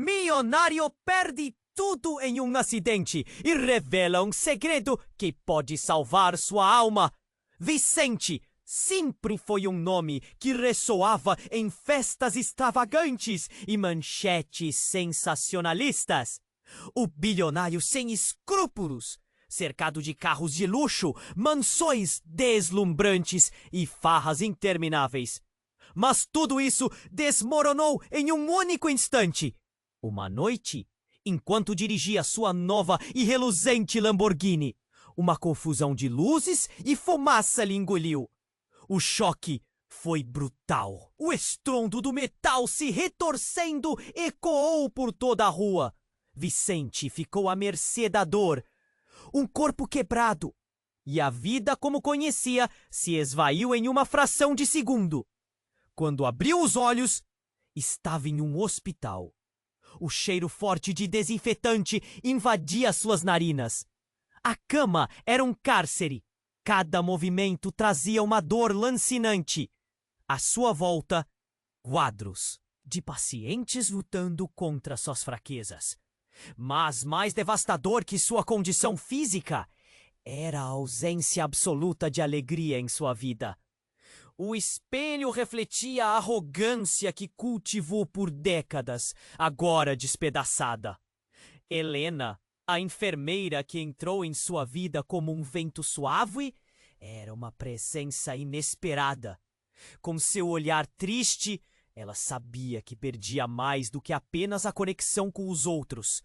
Milionário perde tudo em um acidente e revela um segredo que pode salvar sua alma. Vicente sempre foi um nome que ressoava em festas extravagantes e manchetes sensacionalistas. O bilionário sem escrúpulos, cercado de carros de luxo, mansões deslumbrantes e farras intermináveis. Mas tudo isso desmoronou em um único instante. Uma noite, enquanto dirigia sua nova e reluzente Lamborghini, uma confusão de luzes e fumaça lhe engoliu. O choque foi brutal. O estrondo do metal se retorcendo ecoou por toda a rua. Vicente ficou à mercê da dor. Um corpo quebrado. E a vida como conhecia se esvaiu em uma fração de segundo. Quando abriu os olhos, estava em um hospital. O cheiro forte de desinfetante invadia suas narinas. A cama era um cárcere. Cada movimento trazia uma dor lancinante. À sua volta, quadros de pacientes lutando contra suas fraquezas. Mas mais devastador que sua condição física era a ausência absoluta de alegria em sua vida. O espelho refletia a arrogância que cultivou por décadas, agora despedaçada. Helena, a enfermeira que entrou em sua vida como um vento suave, era uma presença inesperada. Com seu olhar triste, ela sabia que perdia mais do que apenas a conexão com os outros.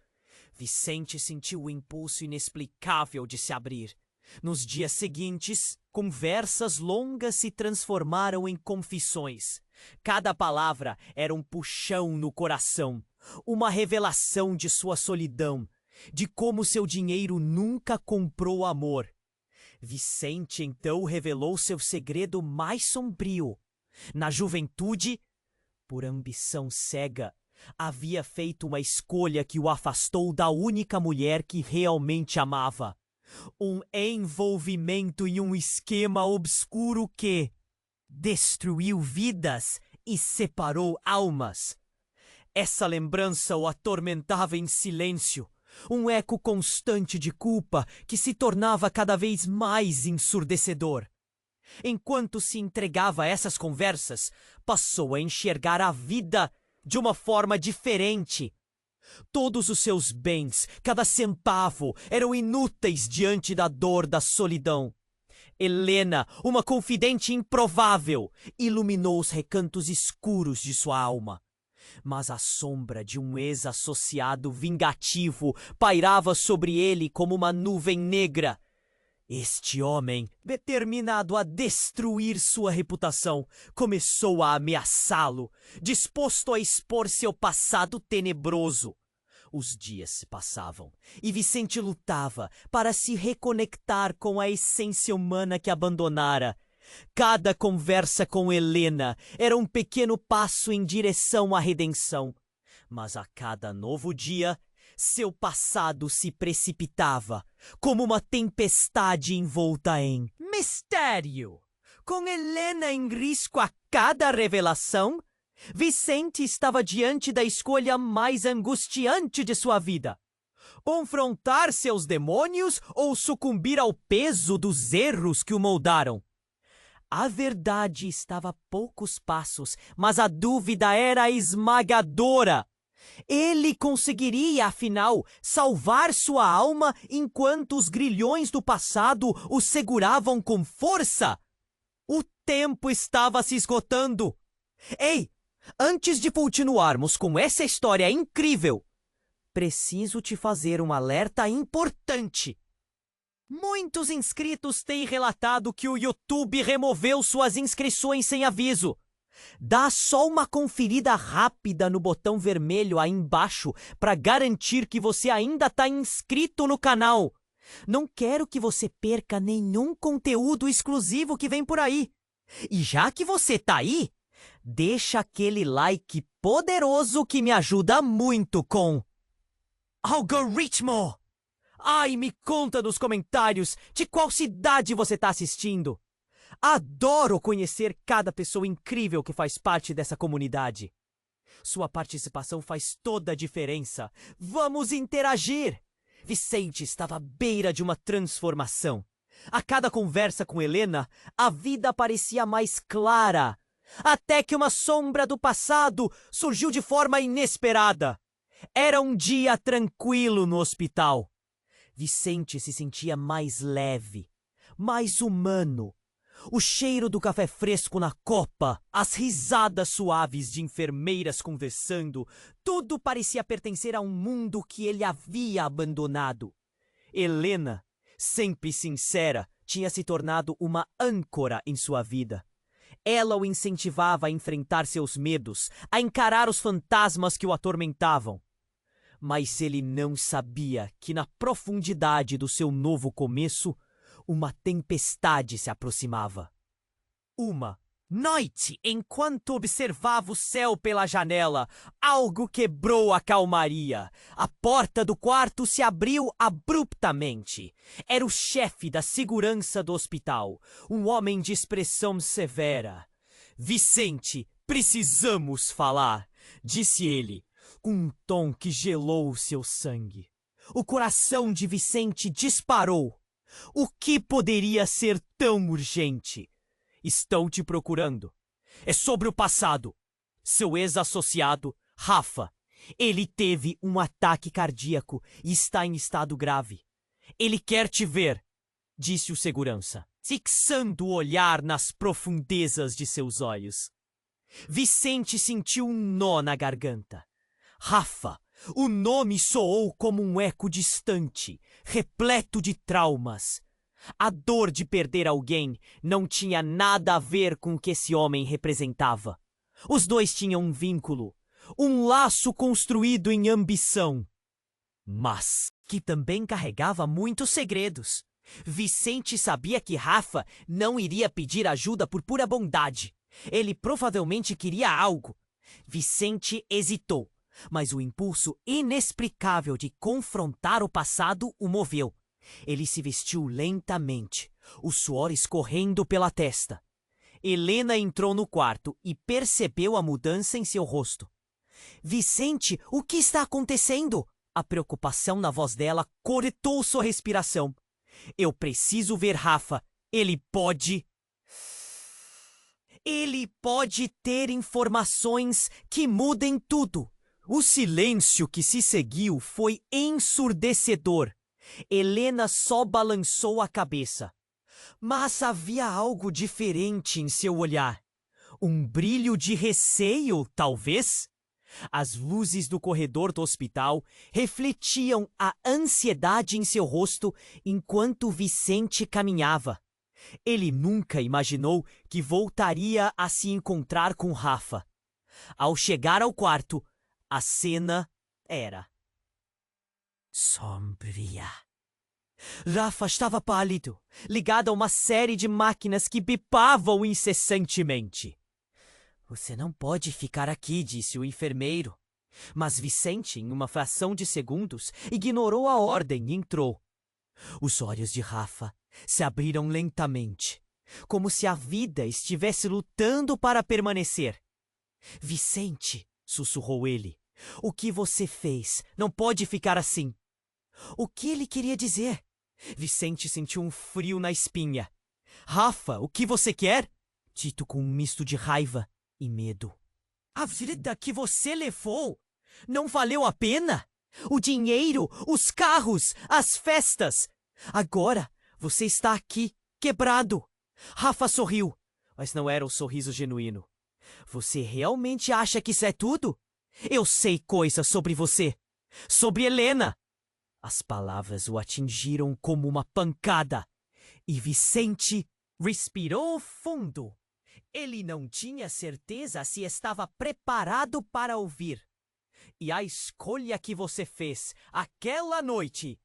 Vicente sentiu o impulso inexplicável de se abrir. Nos dias seguintes, conversas longas se transformaram em confissões. Cada palavra era um puxão no coração, uma revelação de sua solidão, de como seu dinheiro nunca comprou amor. Vicente então revelou seu segredo mais sombrio. Na juventude, por ambição cega, havia feito uma escolha que o afastou da única mulher que realmente amava. Um envolvimento em um esquema obscuro que destruiu vidas e separou almas. Essa lembrança o atormentava em silêncio, um eco constante de culpa que se tornava cada vez mais ensurdecedor. Enquanto se entregava a essas conversas, passou a enxergar a vida de uma forma diferente. Todos os seus bens, cada centavo, eram inúteis diante da dor da solidão. Helena, uma confidente improvável, iluminou os recantos escuros de sua alma. Mas a sombra de um ex-associado vingativo pairava sobre ele como uma nuvem negra. Este homem, determinado a destruir sua reputação, começou a ameaçá-lo, disposto a expor seu passado tenebroso. Os dias se passavam e Vicente lutava para se reconectar com a essência humana que abandonara. Cada conversa com Helena era um pequeno passo em direção à redenção. Mas a cada novo dia, seu passado se precipitava, como uma tempestade envolta em mistério. Com Helena em risco a cada revelação, Vicente estava diante da escolha mais angustiante de sua vida. Confrontar seus demônios ou sucumbir ao peso dos erros que o moldaram. A verdade estava a poucos passos, mas a dúvida era esmagadora. Ele conseguiria, afinal, salvar sua alma enquanto os grilhões do passado o seguravam com força? O tempo estava se esgotando. Ei, antes de continuarmos com essa história incrível, preciso te fazer um alerta importante. Muitos inscritos têm relatado que o YouTube removeu suas inscrições sem aviso. Dá só uma conferida rápida no botão vermelho aí embaixo para garantir que você ainda está inscrito no canal. Não quero que você perca nenhum conteúdo exclusivo que vem por aí. E já que você tá aí, deixa aquele like poderoso que me ajuda muito com algoritmo. Ai, me conta nos comentários de qual cidade você está assistindo. Adoro conhecer cada pessoa incrível que faz parte dessa comunidade. Sua participação faz toda a diferença. Vamos interagir! Vicente estava à beira de uma transformação. A cada conversa com Helena, a vida parecia mais clara. Até que uma sombra do passado surgiu de forma inesperada. Era um dia tranquilo no hospital. Vicente se sentia mais leve, mais humano. O cheiro do café fresco na copa, as risadas suaves de enfermeiras conversando, tudo parecia pertencer a um mundo que ele havia abandonado. Helena, sempre sincera, tinha se tornado uma âncora em sua vida. Ela o incentivava a enfrentar seus medos, a encarar os fantasmas que o atormentavam. Mas ele não sabia que na profundidade do seu novo começo, uma tempestade se aproximava. Uma noite, enquanto observava o céu pela janela, algo quebrou a calmaria. A porta do quarto se abriu abruptamente. Era o chefe da segurança do hospital, um homem de expressão severa. "Vicente, precisamos falar", disse ele, com um tom que gelou seu sangue. O coração de Vicente disparou. O que poderia ser tão urgente? "Estou te procurando. É sobre o passado. Seu ex-associado, Rafa. Ele teve um ataque cardíaco e está em estado grave. Ele quer te ver", disse o segurança, fixando o olhar nas profundezas de seus olhos. Vicente sentiu um nó na garganta. Rafa. O nome soou como um eco distante, repleto de traumas. A dor de perder alguém não tinha nada a ver com o que esse homem representava. Os dois tinham um vínculo, um laço construído em ambição, mas que também carregava muitos segredos. Vicente sabia que Rafa não iria pedir ajuda por pura bondade. Ele provavelmente queria algo. Vicente hesitou. Mas o impulso inexplicável de confrontar o passado o moveu. Ele se vestiu lentamente, o suor escorrendo pela testa. Helena entrou no quarto e percebeu a mudança em seu rosto. "Vicente, o que está acontecendo?" A preocupação na voz dela cortou sua respiração. "Eu preciso ver Rafa. Ele pode ter informações que mudem tudo." O silêncio que se seguiu foi ensurdecedor. Helena só balançou a cabeça. Mas havia algo diferente em seu olhar. Um brilho de receio, talvez? As luzes do corredor do hospital refletiam a ansiedade em seu rosto enquanto Vicente caminhava. Ele nunca imaginou que voltaria a se encontrar com Rafa. Ao chegar ao quarto, a cena era sombria. Rafa estava pálido, ligado a uma série de máquinas que bipavam incessantemente. "Você não pode ficar aqui", disse o enfermeiro. Mas Vicente, em uma fração de segundos, ignorou a ordem e entrou. Os olhos de Rafa se abriram lentamente, como se a vida estivesse lutando para permanecer. "Vicente", sussurrou ele, "o que você fez não pode ficar assim." O que ele queria dizer? Vicente sentiu um frio na espinha. "Rafa, o que você quer?" dito com um misto de raiva e medo. "A vida que você levou não valeu a pena? O dinheiro, os carros, as festas. Agora você está aqui, quebrado." Rafa sorriu, mas não era um sorriso genuíno. "Você realmente acha que isso é tudo? Eu sei coisas sobre você, sobre Helena." As palavras o atingiram como uma pancada, e Vicente respirou fundo. Ele não tinha certeza se estava preparado para ouvir. "E a escolha que você fez aquela noite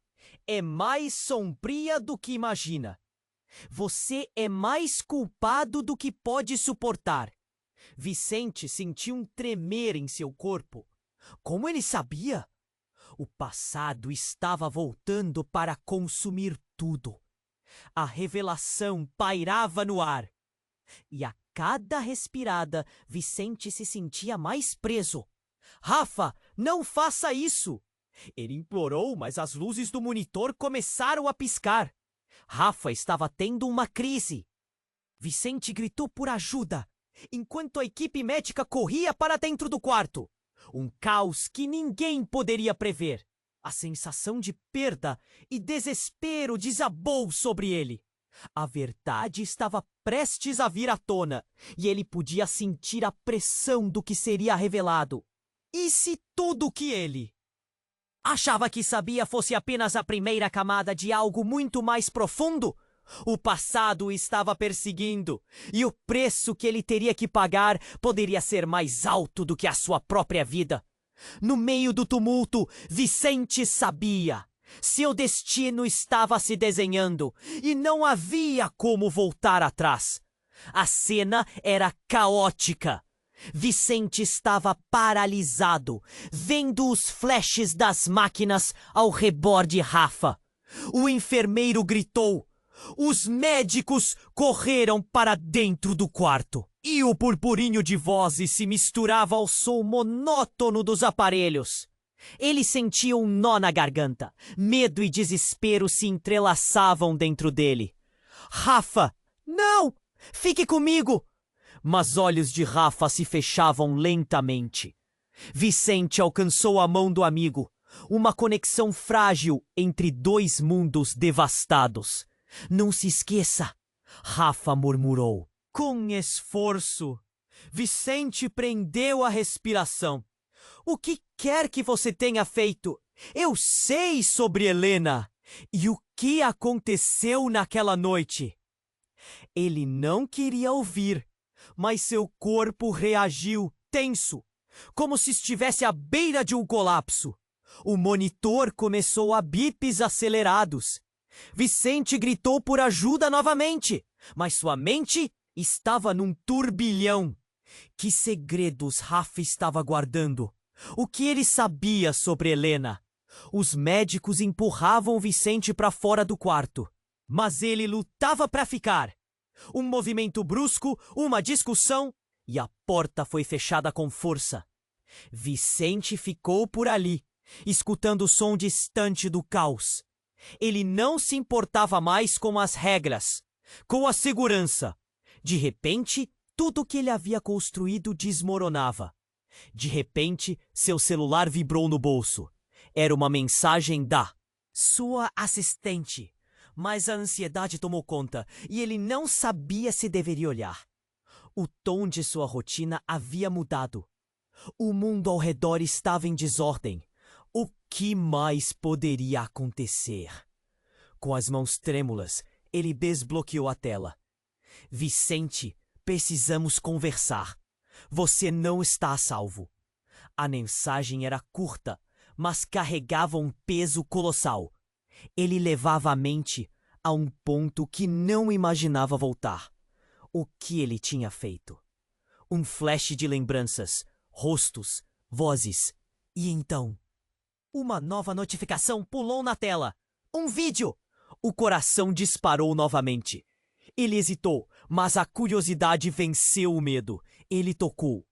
é mais sombria do que imagina. Você é mais culpado do que pode suportar." Vicente sentiu um tremer em seu corpo. Como ele sabia? O passado estava voltando para consumir tudo. A revelação pairava no ar. E a cada respirada, Vicente se sentia mais preso. Rafa, não faça isso! Ele implorou, mas as luzes do monitor começaram a piscar. Rafa estava tendo uma crise. Vicente gritou por ajuda, enquanto a equipe médica corria para dentro do quarto. Um caos que ninguém poderia prever. A sensação de perda e desespero desabou sobre ele. A verdade estava prestes a vir à tona, e ele podia sentir a pressão do que seria revelado. E se tudo que ele achava que sabia fosse apenas a primeira camada de algo muito mais profundo? O passado o estava perseguindo, e o preço que ele teria que pagar poderia ser mais alto do que a sua própria vida. No meio do tumulto, Vicente sabia. Seu destino estava se desenhando, e não havia como voltar atrás. A cena era caótica. Vicente estava paralisado, vendo os flashes das máquinas ao redor de Rafa. O enfermeiro gritou. Os médicos correram para dentro do quarto. E o purpurinho de vozes se misturava ao som monótono dos aparelhos. Ele sentia um nó na garganta. Medo e desespero se entrelaçavam dentro dele. Rafa, não! Fique comigo! Mas olhos de Rafa se fechavam lentamente. Vicente alcançou a mão do amigo. Uma conexão frágil entre dois mundos devastados. Não se esqueça, Rafa murmurou. Com esforço, Vicente prendeu a respiração. O que quer que você tenha feito? Eu sei sobre Helena e o que aconteceu naquela noite. Ele não queria ouvir, mas seu corpo reagiu, tenso, como se estivesse à beira de um colapso. O monitor começou a bips acelerados. Vicente gritou por ajuda novamente, mas sua mente estava num turbilhão. Que segredos Rafa estava guardando? O que ele sabia sobre Helena? Os médicos empurravam Vicente para fora do quarto, mas ele lutava para ficar. Um movimento brusco, uma discussão, e a porta foi fechada com força. Vicente ficou por ali, escutando o som distante do caos. Ele não se importava mais com as regras, com a segurança. De repente, tudo que ele havia construído desmoronava. De repente, seu celular vibrou no bolso. Era uma mensagem da sua assistente. Mas a ansiedade tomou conta e ele não sabia se deveria olhar. O tom de sua rotina havia mudado. O mundo ao redor estava em desordem. O que mais poderia acontecer? Com as mãos trêmulas, ele desbloqueou a tela. Vicente, precisamos conversar. Você não está a salvo. A mensagem era curta, mas carregava um peso colossal. Ele levava a mente a um ponto que não imaginava voltar. O que ele tinha feito? Um flash de lembranças, rostos, vozes. E então, uma nova notificação pulou na tela. Um vídeo! O coração disparou novamente. Ele hesitou, mas a curiosidade venceu o medo. Ele tocou.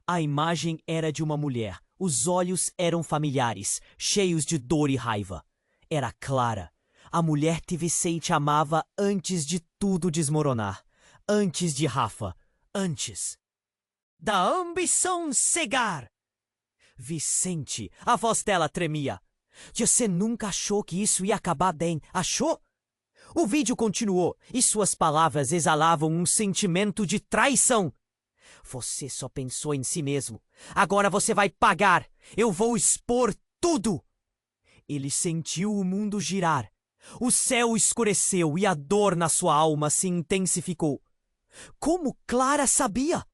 A imagem era de uma mulher. Os olhos eram familiares, cheios de dor e raiva. Era Clara, a mulher que Vicente amava antes de tudo desmoronar. Antes de Rafa. Antes da ambição cegar. Vicente, a voz dela tremia. Você nunca achou que isso ia acabar bem, achou? O vídeo continuou e suas palavras exalavam um sentimento de traição. Você só pensou em si mesmo. Agora você vai pagar. Eu vou expor tudo. Ele sentiu o mundo girar. O céu escureceu e a dor na sua alma se intensificou. Como Clara sabia?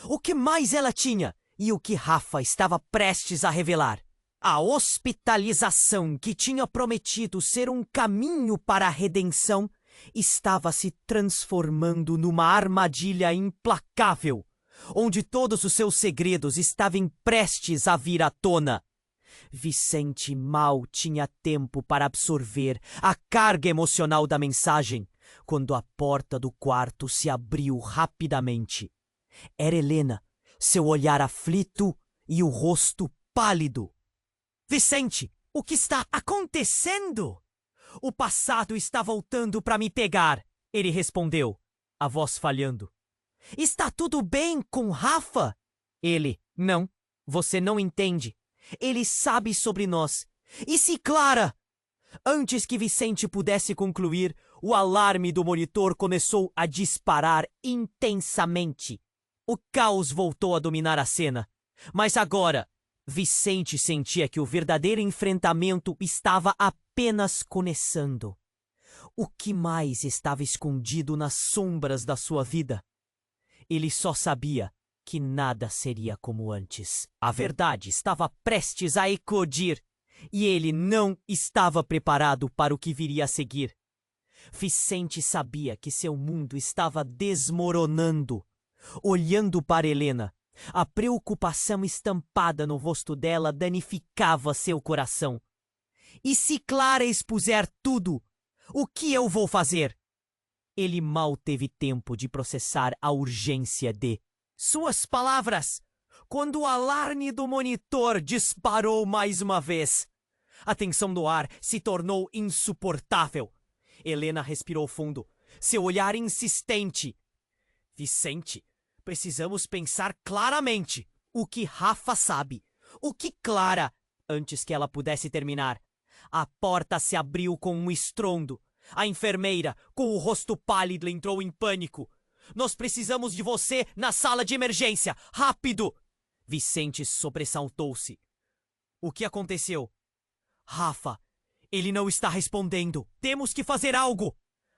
O que mais ela tinha? E o que Rafa estava prestes a revelar? A hospitalização que tinha prometido ser um caminho para a redenção estava se transformando numa armadilha implacável, onde todos os seus segredos estavam prestes a vir à tona. Vicente mal tinha tempo para absorver a carga emocional da mensagem, quando a porta do quarto se abriu rapidamente. Era Helena, seu olhar aflito e o rosto pálido. Vicente, o que está acontecendo? O passado está voltando para me pegar, ele respondeu, a voz falhando. Está tudo bem com Rafa? Ele, não, você não entende. Ele sabe sobre nós. E se Clara? Antes que Vicente pudesse concluir, o alarme do monitor começou a disparar intensamente. O caos voltou a dominar a cena. Mas agora, Vicente sentia que o verdadeiro enfrentamento estava apenas começando. O que mais estava escondido nas sombras da sua vida? Ele só sabia que nada seria como antes. A verdade estava prestes a eclodir e ele não estava preparado para o que viria a seguir. Vicente sabia que seu mundo estava desmoronando. Olhando para Helena, a preocupação estampada no rosto dela danificava seu coração. E se Clara expuser tudo, o que eu vou fazer? Ele mal teve tempo de processar a urgência de suas palavras, quando o alarme do monitor disparou mais uma vez. A tensão no ar se tornou insuportável. Helena respirou fundo, seu olhar insistente. Vicente, precisamos pensar claramente. O que Rafa sabe? O que Clara? Antes que ela pudesse terminar, a porta se abriu com um estrondo. A enfermeira, com o rosto pálido, entrou em pânico. Nós precisamos de você na sala de emergência! Rápido! Vicente sobressaltou-se. O que aconteceu? Rafa, ele não está respondendo. Temos que fazer algo!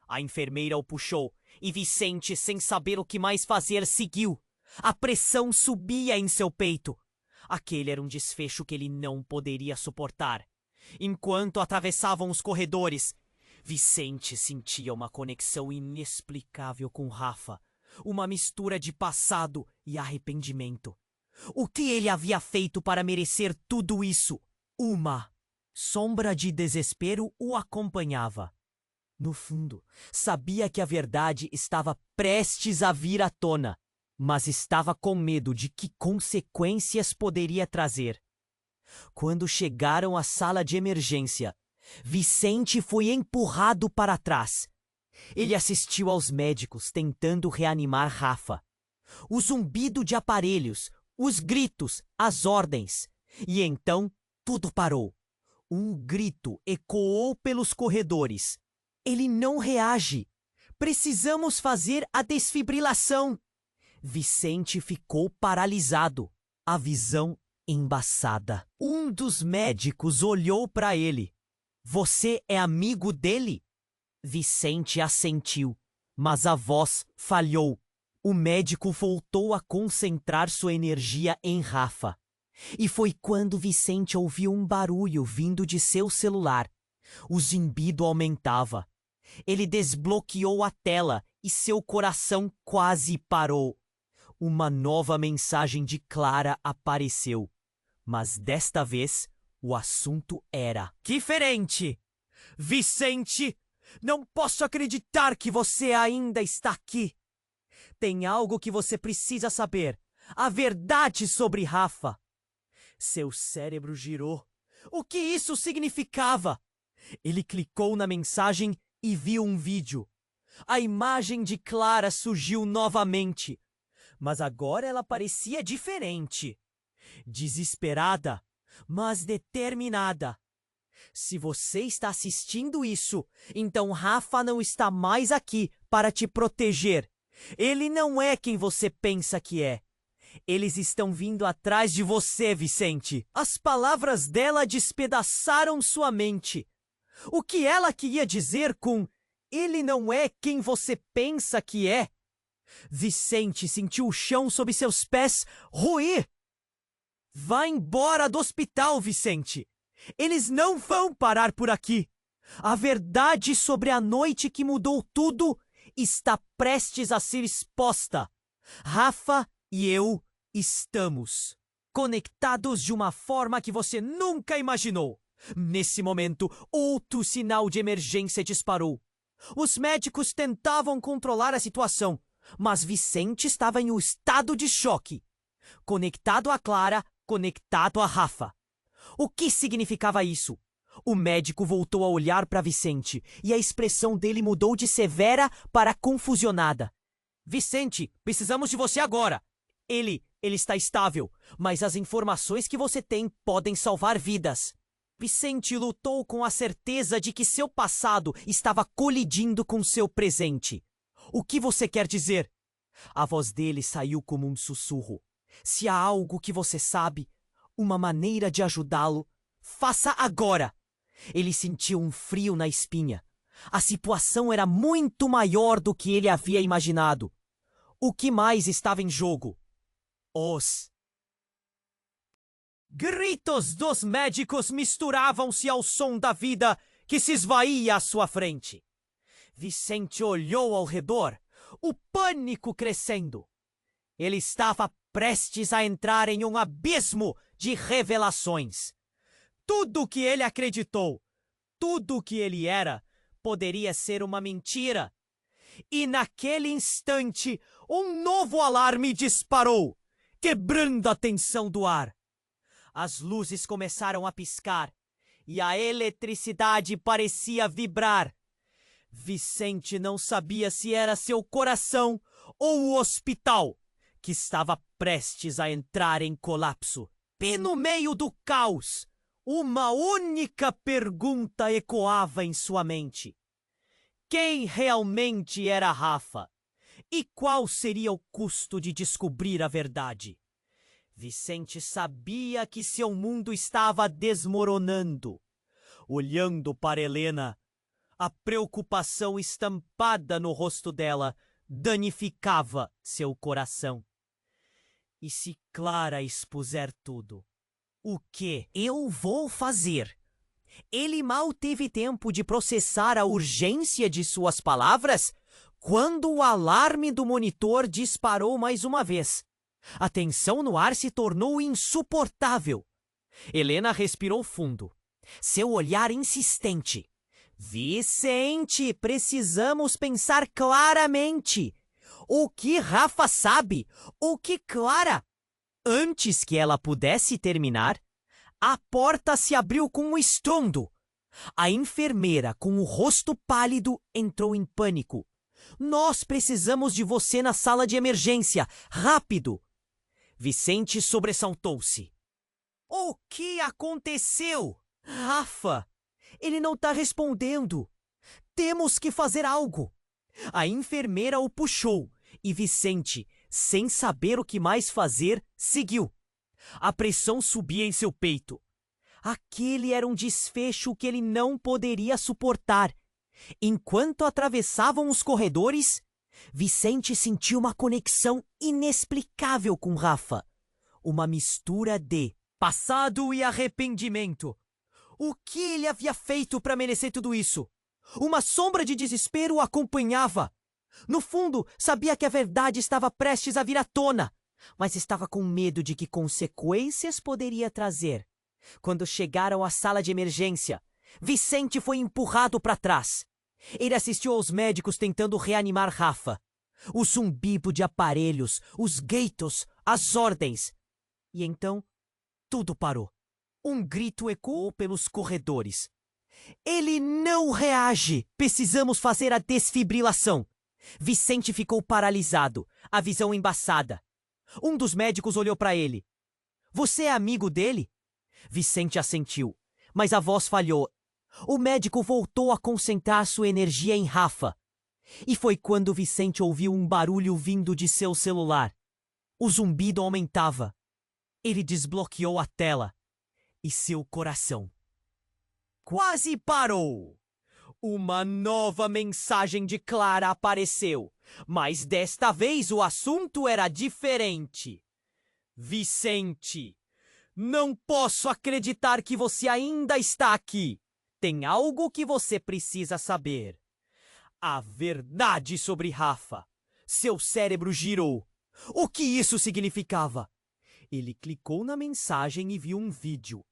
A enfermeira o puxou e Vicente, sem saber o que mais fazer, seguiu. A pressão subia em seu peito. Aquele era um desfecho que ele não poderia suportar. Enquanto atravessavam os corredores, Vicente sentia uma conexão inexplicável com Rafa, uma mistura de passado e arrependimento. O que ele havia feito para merecer tudo isso? Uma sombra de desespero o acompanhava. No fundo, sabia que a verdade estava prestes a vir à tona, mas estava com medo de que consequências poderia trazer. Quando chegaram à sala de emergência, Vicente foi empurrado para trás. Ele assistiu aos médicos tentando reanimar Rafa. O zumbido de aparelhos, os gritos, as ordens. E então, tudo parou. Um grito ecoou pelos corredores. Ele não reage. Precisamos fazer a desfibrilação. Vicente ficou paralisado, a visão embaçada. Um dos médicos olhou para ele. Você é amigo dele? Vicente assentiu, mas a voz falhou. O médico voltou a concentrar sua energia em Rafa. E foi quando Vicente ouviu um barulho vindo de seu celular. O zumbido aumentava. Ele desbloqueou a tela e seu coração quase parou. Uma nova mensagem de Clara apareceu. Mas desta vez, o assunto era diferente. Vicente, não posso acreditar que você ainda está aqui. Tem algo que você precisa saber. A verdade sobre Rafa. Seu cérebro girou. O que isso significava? Ele clicou na mensagem e viu um vídeo. A imagem de Clara surgiu novamente. Mas agora ela parecia diferente. Desesperada, mas determinada. Se você está assistindo isso, então Rafa não está mais aqui para te proteger. Ele não é quem você pensa que é. Eles estão vindo atrás de você, Vicente. As palavras dela despedaçaram sua mente. O que ela queria dizer com "ele não é quem você pensa que é"? Vicente sentiu o chão sob seus pés ruir. Vá embora do hospital, Vicente. Eles não vão parar por aqui. A verdade sobre a noite que mudou tudo está prestes a ser exposta. Rafa e eu estamos conectados de uma forma que você nunca imaginou. Nesse momento, outro sinal de emergência disparou. Os médicos tentavam controlar a situação, mas Vicente estava em um estado de choque. Conectado a Clara, conectado a Rafa. O que significava isso? O médico voltou a olhar para Vicente e a expressão dele mudou de severa para confusionada. Vicente, precisamos de você agora. Ele está estável, mas as informações que você tem podem salvar vidas. Vicente lutou com a certeza de que seu passado estava colidindo com seu presente. O que você quer dizer? A voz dele saiu como um sussurro. Se há algo que você sabe, uma maneira de ajudá-lo, faça agora. Ele sentiu um frio na espinha. A situação era muito maior do que ele havia imaginado. O que mais estava em jogo? Os gritos dos médicos misturavam-se ao som da vida que se esvaía à sua frente. Vicente olhou ao redor, o pânico crescendo. Ele estava prestes a entrar em um abismo de revelações. Tudo o que ele acreditou, tudo o que ele era, poderia ser uma mentira. E naquele instante, um novo alarme disparou, quebrando a tensão do ar. As luzes começaram a piscar e a eletricidade parecia vibrar. Vicente não sabia se era seu coração ou o hospital, que estava prestes a entrar em colapso. E no meio do caos, uma única pergunta ecoava em sua mente. Quem realmente era Rafa? E qual seria o custo de descobrir a verdade? Vicente sabia que seu mundo estava desmoronando. Olhando para Helena, a preocupação estampada no rosto dela danificava seu coração. E se Clara expuser tudo, o que eu vou fazer? Ele mal teve tempo de processar a urgência de suas palavras quando o alarme do monitor disparou mais uma vez. A tensão no ar se tornou insuportável. Helena respirou fundo. Seu olhar insistente. Vicente, precisamos pensar claramente. O que Rafa sabe? O que Clara? Antes que ela pudesse terminar, a porta se abriu com um estrondo. A enfermeira, com o rosto pálido, entrou em pânico. Nós precisamos de você na sala de emergência. Rápido! Vicente sobressaltou-se. O que aconteceu? Rafa! Ele não está respondendo. Temos que fazer algo. A enfermeira o puxou e Vicente, sem saber o que mais fazer, seguiu. A pressão subia em seu peito. Aquele era um desfecho que ele não poderia suportar. Enquanto atravessavam os corredores, Vicente sentiu uma conexão inexplicável com Rafa. Uma mistura de passado e arrependimento. O que ele havia feito para merecer tudo isso? Uma sombra de desespero o acompanhava. No fundo, sabia que a verdade estava prestes a vir à tona, mas estava com medo de que consequências poderia trazer. Quando chegaram à sala de emergência, Vicente foi empurrado para trás. Ele assistiu aos médicos tentando reanimar Rafa. O zumbido de aparelhos, os gritos, as ordens. E então, tudo parou. Um grito ecoou pelos corredores. Ele não reage! Precisamos fazer a desfibrilação. Vicente ficou paralisado, a visão embaçada. Um dos médicos olhou para ele. Você é amigo dele? Vicente assentiu, mas a voz falhou. O médico voltou a concentrar sua energia em Rafa. E foi quando Vicente ouviu um barulho vindo de seu celular. O zumbido aumentava. Ele desbloqueou a tela. E seu coração quase parou. Uma nova mensagem de Clara apareceu, mas desta vez o assunto era diferente. Vicente, não posso acreditar que você ainda está aqui. Tem algo que você precisa saber. A verdade sobre Rafa. Seu cérebro girou. O que isso significava? Ele clicou na mensagem e viu um vídeo.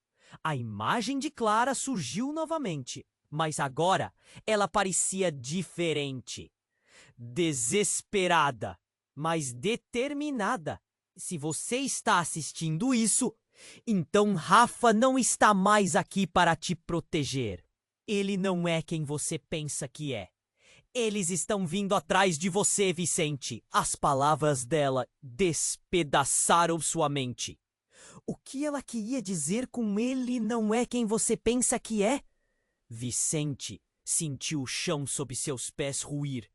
A imagem de Clara surgiu novamente, mas agora ela parecia diferente. Desesperada, mas determinada. Se você está assistindo isso, Então Rafa não está mais aqui para te proteger. Ele não é quem você pensa que é. Eles estão vindo atrás de você, Vicente. As palavras dela despedaçaram sua mente. O que ela queria dizer com ele não é quem você pensa que é? Vicente sentiu o chão sob seus pés ruir.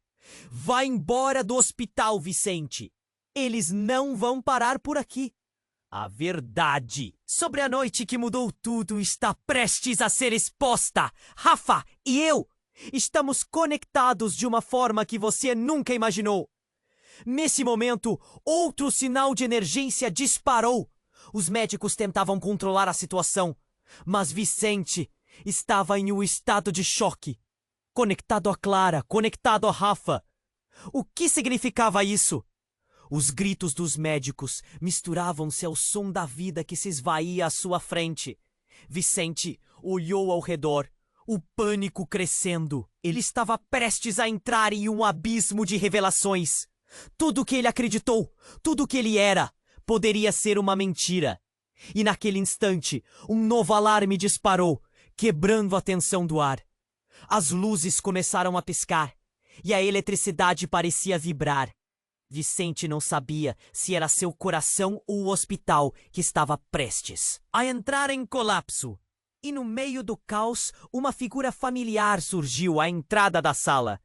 Vá embora do hospital, Vicente. Eles não vão parar por aqui. A verdade sobre a noite que mudou tudo está prestes a ser exposta. Rafa e eu estamos conectados de uma forma que você nunca imaginou. Nesse momento, outro sinal de emergência disparou. Os médicos tentavam controlar a situação, mas Vicente estava em um estado de choque. Conectado a Clara, conectado a Rafa. O que significava isso? Os gritos dos médicos misturavam-se ao som da vida que se esvaía à sua frente. Vicente olhou ao redor, o pânico crescendo. Ele estava prestes a entrar em um abismo de revelações. Tudo o que ele acreditou, tudo o que ele era, poderia ser uma mentira. E naquele instante, um novo alarme disparou, quebrando a tensão do ar. As luzes começaram a piscar, e a eletricidade parecia vibrar. Vicente não sabia se era seu coração ou o hospital que estava prestes a entrar em colapso. E no meio do caos, uma figura familiar surgiu à entrada da sala.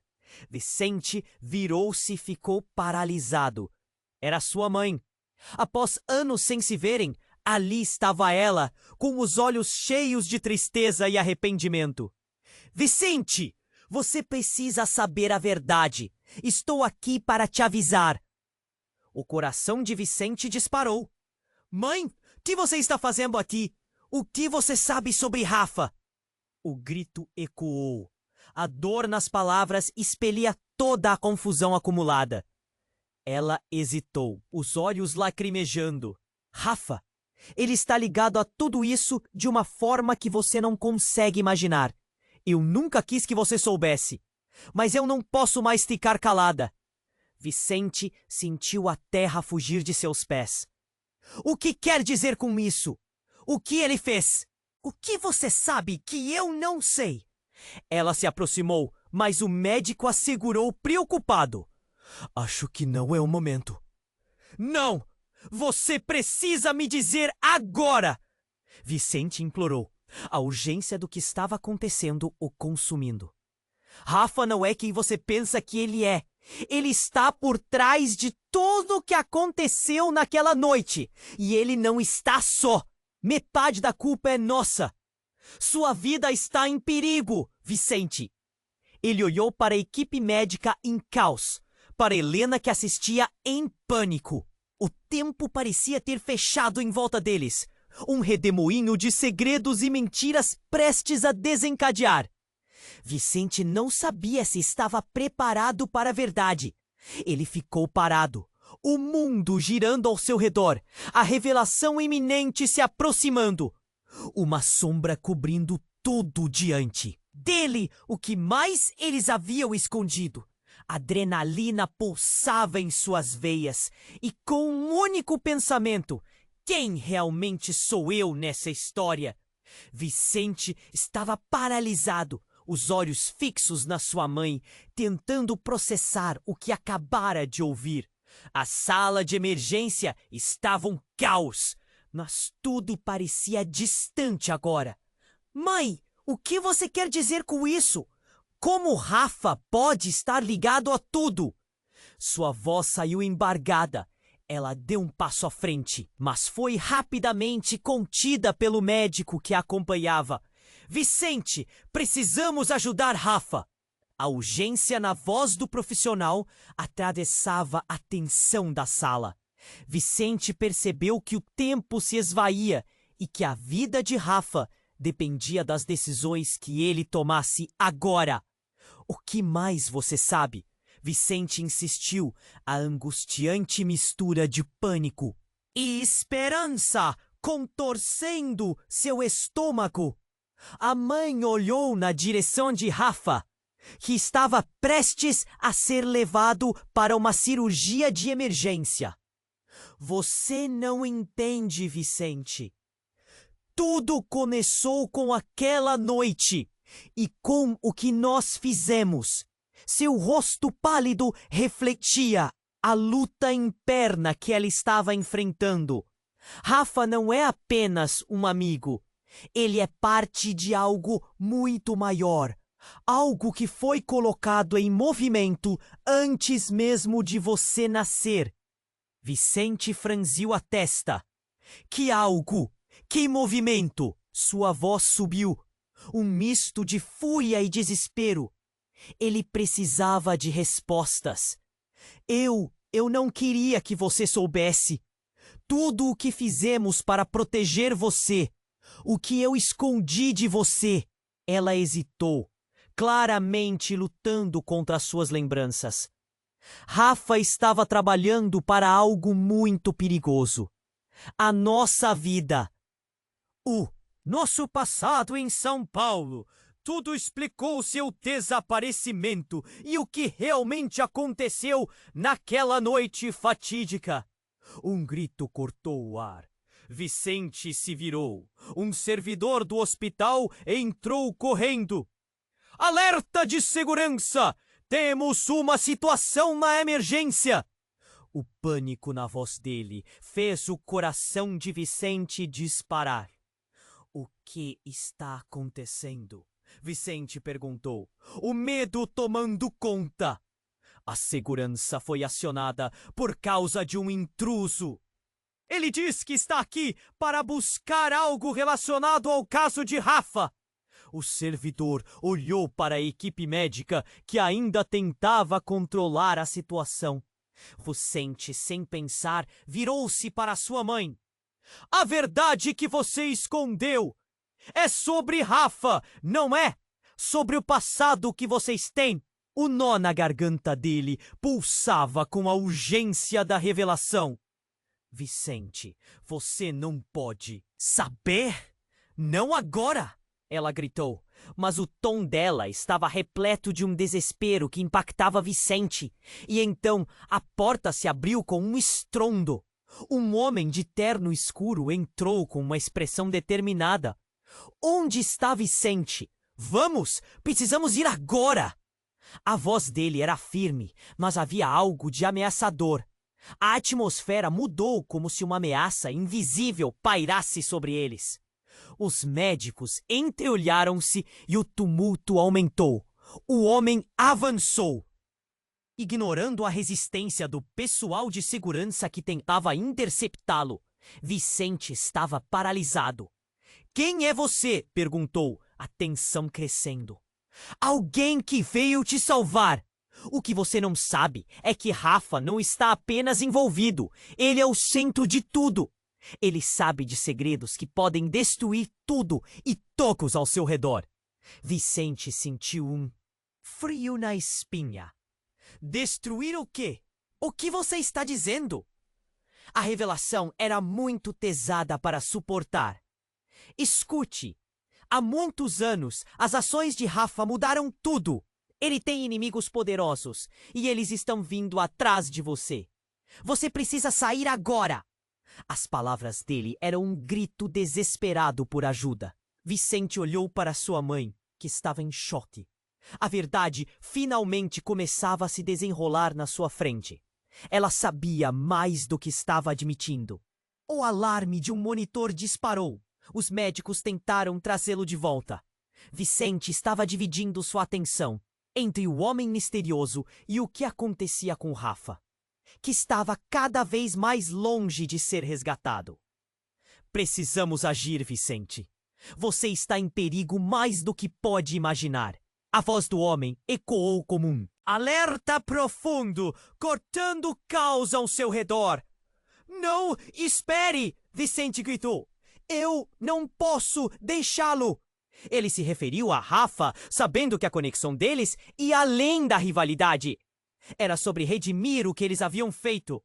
Vicente virou-se e ficou paralisado. Era sua mãe. Após anos sem se verem, ali estava ela, com os olhos cheios de tristeza e arrependimento. Vicente, você precisa saber a verdade. Estou aqui para te avisar. O coração de Vicente disparou. Mãe, o que você está fazendo aqui? O que você sabe sobre Rafa? O grito ecoou. A dor nas palavras expelia toda a confusão acumulada. Ela hesitou, os olhos lacrimejando. Rafa, ele está ligado a tudo isso de uma forma que você não consegue imaginar. Eu nunca quis que você soubesse. Mas eu não posso mais ficar calada. Vicente sentiu a terra fugir de seus pés. O que quer dizer com isso? O que ele fez? O que você sabe que eu não sei? Ela se aproximou, mas o médico a segurou preocupado. Acho que não é o momento. Não! Você precisa me dizer agora! Vicente implorou, a urgência do que estava acontecendo o consumindo. Rafa não é quem você pensa que ele é. Ele está por trás de tudo o que aconteceu naquela noite. E ele não está só. Metade da culpa é nossa. Sua vida está em perigo, Vicente. Ele olhou para a equipe médica em caos, para Helena que assistia em pânico. O tempo parecia ter fechado em volta deles. Um redemoinho de segredos e mentiras prestes a desencadear. Vicente não sabia se estava preparado para a verdade. Ele ficou parado, o mundo girando ao seu redor, a revelação iminente se aproximando. Uma sombra cobrindo tudo diante dele, o que mais eles haviam escondido. Adrenalina pulsava em suas veias e com um único pensamento: quem realmente sou eu nessa história? Vicente estava paralisado, os olhos fixos na sua mãe, tentando processar o que acabara de ouvir. A sala de emergência estava um caos, mas tudo parecia distante agora. Mãe, o que você quer dizer com isso? Como Rafa pode estar ligado a tudo? Sua voz saiu embargada. Ela deu um passo à frente, mas foi rapidamente contida pelo médico que a acompanhava. Vicente, precisamos ajudar Rafa. A urgência na voz do profissional atravessava a tensão da sala. Vicente percebeu que o tempo se esvaía e que a vida de Rafa dependia das decisões que ele tomasse agora. O que mais você sabe? Vicente insistiu, a angustiante mistura de pânico e esperança contorcendo seu estômago. A mãe olhou na direção de Rafa, que estava prestes a ser levado para uma cirurgia de emergência. Você não entende, Vicente. Tudo começou com aquela noite e com o que nós fizemos. Seu rosto pálido refletia a luta interna que ela estava enfrentando. Rafa não é apenas um amigo. Ele é parte de algo muito maior. Algo que foi colocado em movimento antes mesmo de você nascer. Vicente franziu a testa. Que algo? Que movimento? Sua voz subiu. Um misto de fúria e desespero. Ele precisava de respostas. Eu não queria que você soubesse. Tudo o que fizemos para proteger você. O que eu escondi de você. Ela hesitou, claramente lutando contra suas lembranças. Rafa estava trabalhando para algo muito perigoso. A nossa vida. O nosso passado em São Paulo. Tudo explicou seu desaparecimento e o que realmente aconteceu naquela noite fatídica. Um grito cortou o ar. Vicente se virou. Um servidor do hospital entrou correndo. Alerta de segurança! Temos uma situação na emergência! O pânico na voz dele fez o coração de Vicente disparar. O que está acontecendo? Vicente perguntou, o medo tomando conta. A segurança foi acionada por causa de um intruso. Ele diz que está aqui para buscar algo relacionado ao caso de Rafa. O servidor olhou para a equipe médica que ainda tentava controlar a situação. Vicente, sem pensar, virou-se para sua mãe. A verdade que você escondeu é sobre Rafa, não é? Sobre o passado que vocês têm. O nó na garganta dele pulsava com a urgência da revelação. Vicente, você não pode saber? Não agora! Ela gritou, mas o tom dela estava repleto de um desespero que impactava Vicente. E então a porta se abriu com um estrondo. Um homem de terno escuro entrou com uma expressão determinada. Onde está Vicente? Vamos! Precisamos ir agora! A voz dele era firme, mas havia algo de ameaçador. A atmosfera mudou como se uma ameaça invisível pairasse sobre eles. Os médicos entreolharam-se e o tumulto aumentou. O homem avançou. Ignorando a resistência do pessoal de segurança que tentava interceptá-lo, Vicente estava paralisado. Quem é você? Perguntou, a tensão crescendo. Alguém que veio te salvar. O que você não sabe é que Rafa não está apenas envolvido. Ele é o centro de tudo. Ele sabe de segredos que podem destruir tudo e todos ao seu redor. Vicente sentiu um frio na espinha. Destruir o quê? O que você está dizendo? A revelação era muito pesada para suportar. Escute. Há muitos anos, as ações de Rafa mudaram tudo. Ele tem inimigos poderosos e eles estão vindo atrás de você. Você precisa sair agora. As palavras dele eram um grito desesperado por ajuda. Vicente olhou para sua mãe, que estava em choque. A verdade finalmente começava a se desenrolar na sua frente. Ela sabia mais do que estava admitindo. O alarme de um monitor disparou. Os médicos tentaram trazê-lo de volta. Vicente estava dividindo sua atenção entre o homem misterioso e o que acontecia com Rafa, que estava cada vez mais longe de ser resgatado. Precisamos agir, Vicente. Você está em perigo mais do que pode imaginar. A voz do homem ecoou como um alerta profundo, cortando o caos ao seu redor. Não, espere! Vicente gritou. Eu não posso deixá-lo! Ele se referiu a Rafa, sabendo que a conexão deles ia além da rivalidade. Era sobre redimir o que eles haviam feito.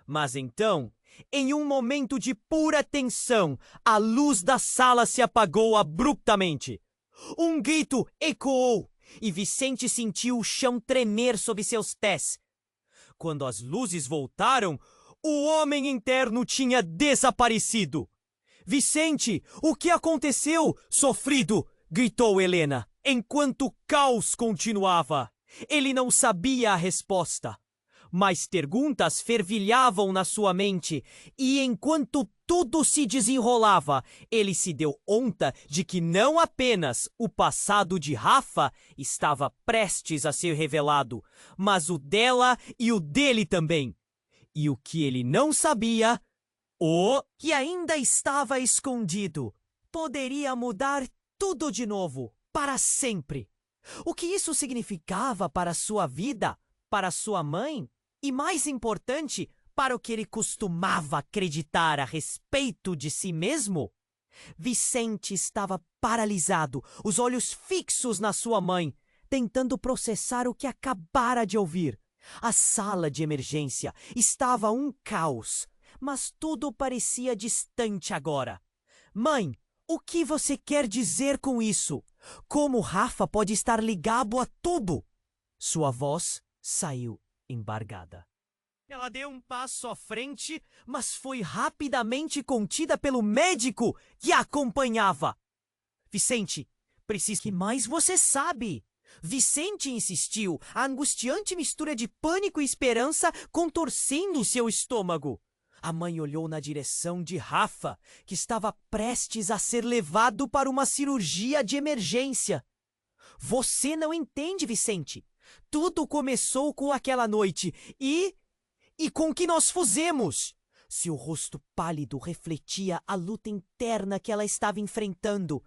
Mas então, em um momento de pura tensão, a luz da sala se apagou abruptamente. Um grito ecoou e Vicente sentiu o chão tremer sob seus pés. Quando as luzes voltaram, o homem interno tinha desaparecido. Vicente, o que aconteceu, sofrido? Gritou Helena, enquanto o caos continuava. Ele não sabia a resposta, mas perguntas fervilhavam na sua mente, e enquanto tudo se desenrolava, ele se deu conta de que não apenas o passado de Rafa estava prestes a ser revelado, mas o dela e o dele também. E o que ele não sabia, o que ainda estava escondido, poderia mudar tudo de novo, para sempre. O que isso significava para sua vida, para sua mãe e, mais importante, para o que ele costumava acreditar a respeito de si mesmo? Vicente estava paralisado, os olhos fixos na sua mãe, tentando processar o que acabara de ouvir. A sala de emergência estava um caos, mas tudo parecia distante agora. Mãe, o que você quer dizer com isso? Como Rafa pode estar ligado a tudo? Sua voz saiu embargada. Ela deu um passo à frente, mas foi rapidamente contida pelo médico que a acompanhava. Vicente, preciso que mais você sabe. Vicente insistiu, a angustiante mistura de pânico e esperança contorcendo seu estômago. A mãe olhou na direção de Rafa, que estava prestes a ser levado para uma cirurgia de emergência. Você não entende, Vicente. Tudo começou com aquela noite e com o que nós fizemos. Seu rosto pálido refletia a luta interna que ela estava enfrentando.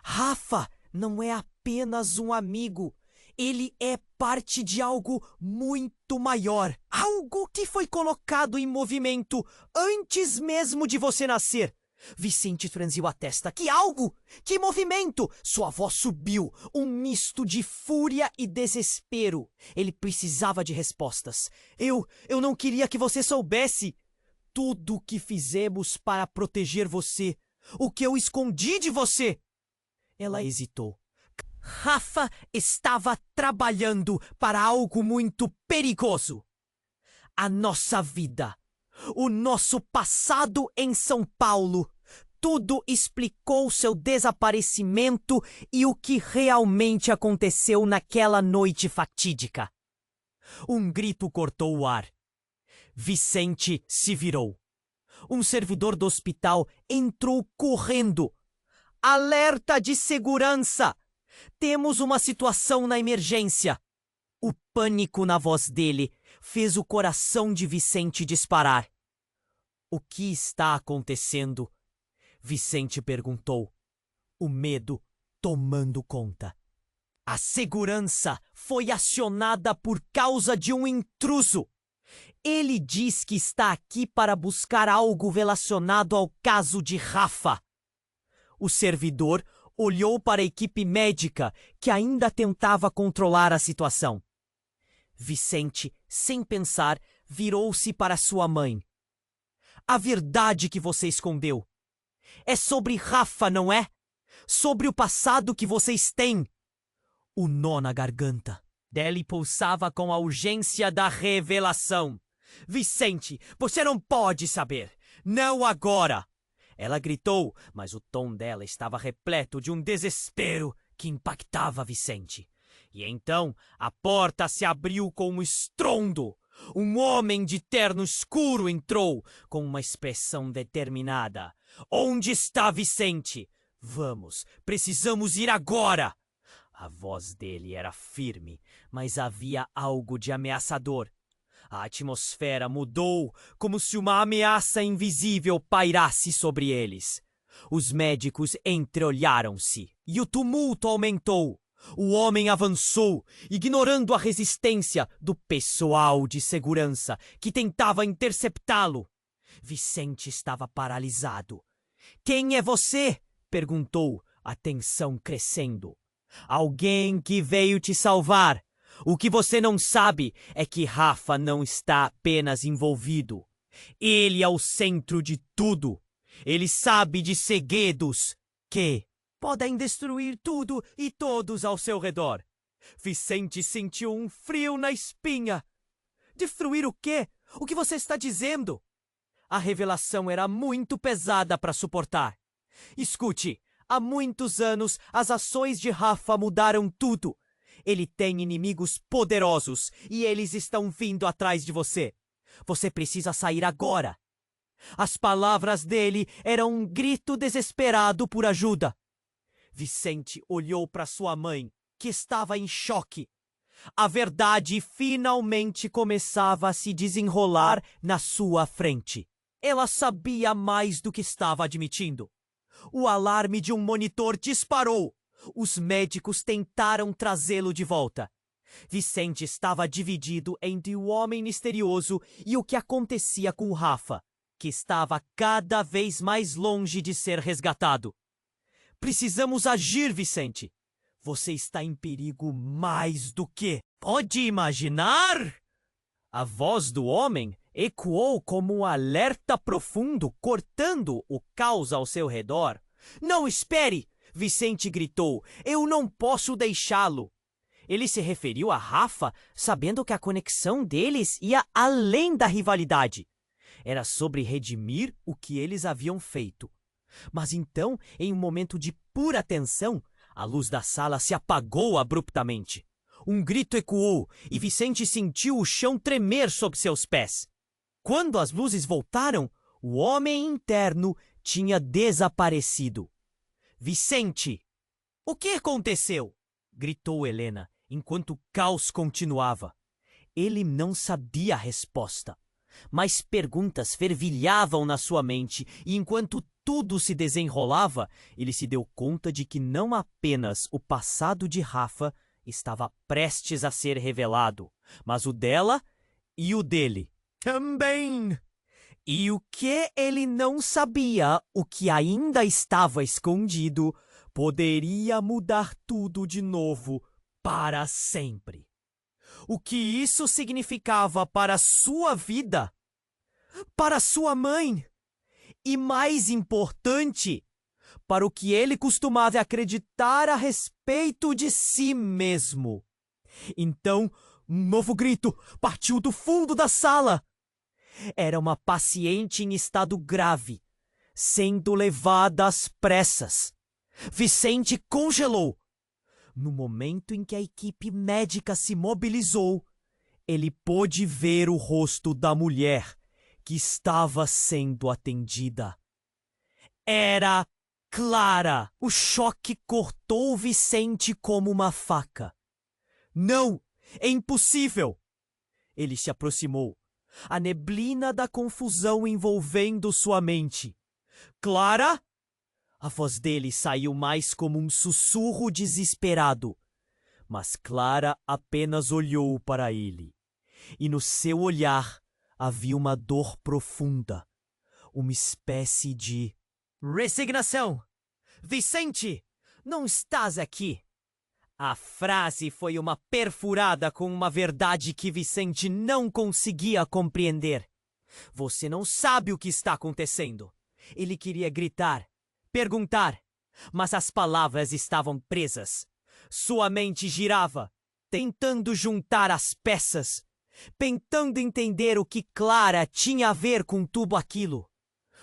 Rafa não é apenas um amigo. Ele é parte de algo muito maior. Algo que foi colocado em movimento antes mesmo de você nascer. Vicente franziu a testa. Que algo? Que movimento? Sua voz subiu, um misto de fúria e desespero. Ele precisava de respostas. Eu não queria que você soubesse. Tudo o que fizemos para proteger você. O que eu escondi de você. Ela hesitou. Rafa estava trabalhando para algo muito perigoso. A nossa vida, o nosso passado em São Paulo, tudo explicou seu desaparecimento e o que realmente aconteceu naquela noite fatídica. Um grito cortou o ar. Vicente se virou. Um servidor do hospital entrou correndo. Alerta de segurança! Temos uma situação na emergência. O pânico na voz dele fez o coração de Vicente disparar. O que está acontecendo? Vicente perguntou, o medo tomando conta. A segurança foi acionada por causa de um intruso. Ele diz que está aqui para buscar algo relacionado ao caso de Rafa. O servidor olhou para a equipe médica que ainda tentava controlar a situação. Vicente, sem pensar, virou-se para sua mãe. A verdade que você escondeu é sobre Rafa, não é? Sobre o passado que vocês têm. O nó na garganta dele pulsava com a urgência da revelação. Vicente, você não pode saber. Não agora. Ela gritou, mas o tom dela estava repleto de um desespero que impactava Vicente. E então a porta se abriu com um estrondo. Um homem de terno escuro entrou, com uma expressão determinada. Onde está Vicente? Vamos, precisamos ir agora! A voz dele era firme, mas havia algo de ameaçador. A atmosfera mudou, como se uma ameaça invisível pairasse sobre eles. Os médicos entreolharam-se, e o tumulto aumentou. O homem avançou, ignorando a resistência do pessoal de segurança que tentava interceptá-lo. Vicente estava paralisado. Quem é você? Perguntou, a tensão crescendo. Alguém que veio te salvar. O que você não sabe é que Rafa não está apenas envolvido. Ele é o centro de tudo. Ele sabe de segredos que podem destruir tudo e todos ao seu redor. Vicente sentiu um frio na espinha. Destruir o quê? O que você está dizendo? A revelação era muito pesada para suportar. Escute, há muitos anos as ações de Rafa mudaram tudo. Ele tem inimigos poderosos e eles estão vindo atrás de você. Você precisa sair agora. As palavras dele eram um grito desesperado por ajuda. Vicente olhou para sua mãe, que estava em choque. A verdade finalmente começava a se desenrolar na sua frente. Ela sabia mais do que estava admitindo. O alarme de um monitor disparou. Os médicos tentaram trazê-lo de volta. Vicente estava dividido entre o homem misterioso e o que acontecia com o Rafa, que estava cada vez mais longe de ser resgatado. Precisamos agir, Vicente. Você está em perigo mais do que pode imaginar? A voz do homem ecoou como um alerta profundo, cortando o caos ao seu redor. Não espere! Vicente gritou. Eu não posso deixá-lo. Ele se referiu a Rafa, sabendo que a conexão deles ia além da rivalidade. Era sobre redimir o que eles haviam feito. Mas então, em um momento de pura tensão, a luz da sala se apagou abruptamente. Um grito ecoou e Vicente sentiu o chão tremer sob seus pés. Quando as luzes voltaram, o homem interno tinha desaparecido. Vicente! O que aconteceu? Gritou Helena, enquanto o caos continuava. Ele não sabia a resposta, mas perguntas fervilhavam na sua mente e enquanto tudo se desenrolava, ele se deu conta de que não apenas o passado de Rafa estava prestes a ser revelado, mas o dela e o dele também. E o que ele não sabia, o que ainda estava escondido, poderia mudar tudo de novo para sempre. O que isso significava para sua vida, para sua mãe e, mais importante, para o que ele costumava acreditar a respeito de si mesmo. Então, um novo grito partiu do fundo da sala. Era uma paciente em estado grave, sendo levada às pressas. Vicente congelou. No momento em que a equipe médica se mobilizou, ele pôde ver o rosto da mulher que estava sendo atendida. Era Clara! O choque cortou Vicente como uma faca. Não! É impossível! Ele se aproximou. A neblina da confusão envolvendo sua mente. Clara? A voz dele saiu mais como um sussurro desesperado. Mas Clara apenas olhou para ele. E no seu olhar havia uma dor profunda. Uma espécie de resignação. Vicente, não estás aqui. A frase foi uma perfurada com uma verdade que Vicente não conseguia compreender. Você não sabe o que está acontecendo. Ele queria gritar, perguntar, mas as palavras estavam presas. Sua mente girava, tentando juntar as peças, tentando entender o que Clara tinha a ver com tudo aquilo.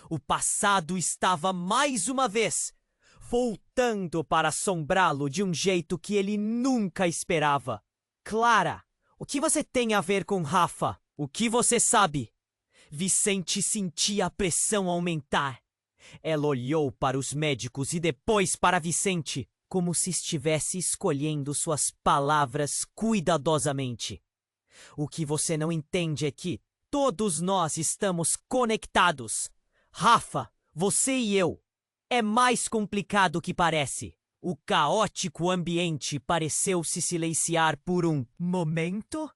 O passado estava mais uma vez voltando para assombrá-lo de um jeito que ele nunca esperava. Clara, o que você tem a ver com Rafa? O que você sabe? Vicente sentia a pressão aumentar. Ela olhou para os médicos e depois para Vicente, como se estivesse escolhendo suas palavras cuidadosamente. O que você não entende é que todos nós estamos conectados. Rafa, você e eu. É mais complicado que parece. O caótico ambiente pareceu se silenciar por um momento.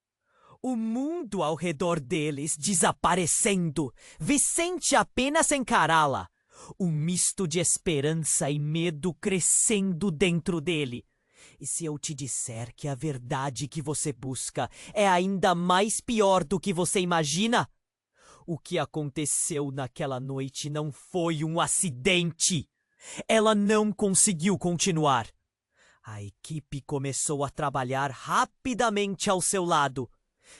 O mundo ao redor deles desaparecendo. Vicente apenas encará-la. Um misto de esperança e medo crescendo dentro dele. E se eu te disser que a verdade que você busca é ainda mais pior do que você imagina? O que aconteceu naquela noite não foi um acidente. Ela não conseguiu continuar. A equipe começou a trabalhar rapidamente ao seu lado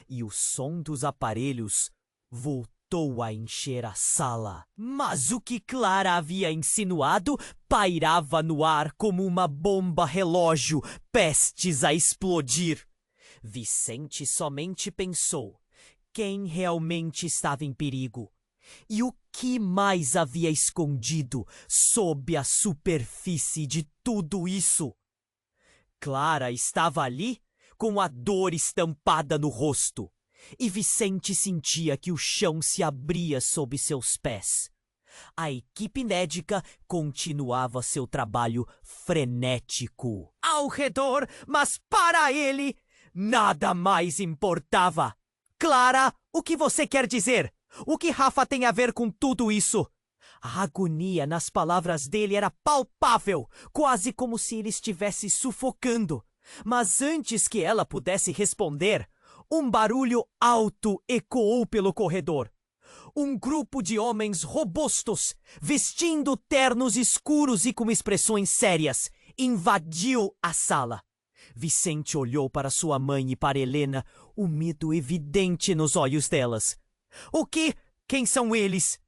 e o som dos aparelhos voltou voltou a encher a sala. Mas o que Clara havia insinuado pairava no ar como uma bomba relógio, prestes a explodir. Vicente somente pensou: quem realmente estava em perigo? E o que mais havia escondido sob a superfície de tudo isso? Clara estava ali, com a dor estampada no rosto, e Vicente sentia que o chão se abria sob seus pés. A equipe médica continuava seu trabalho frenético ao redor, mas para ele nada mais importava. Clara, o que você quer dizer? O que Rafa tem a ver com tudo isso? A agonia nas palavras dele era palpável, quase como se ele estivesse sufocando. Mas antes que ela pudesse responder, um barulho alto ecoou pelo corredor. Um grupo de homens robustos, vestindo ternos escuros e com expressões sérias, invadiu a sala. Vicente olhou para sua mãe e para Helena, o medo evidente nos olhos delas. O quê? Quem são eles?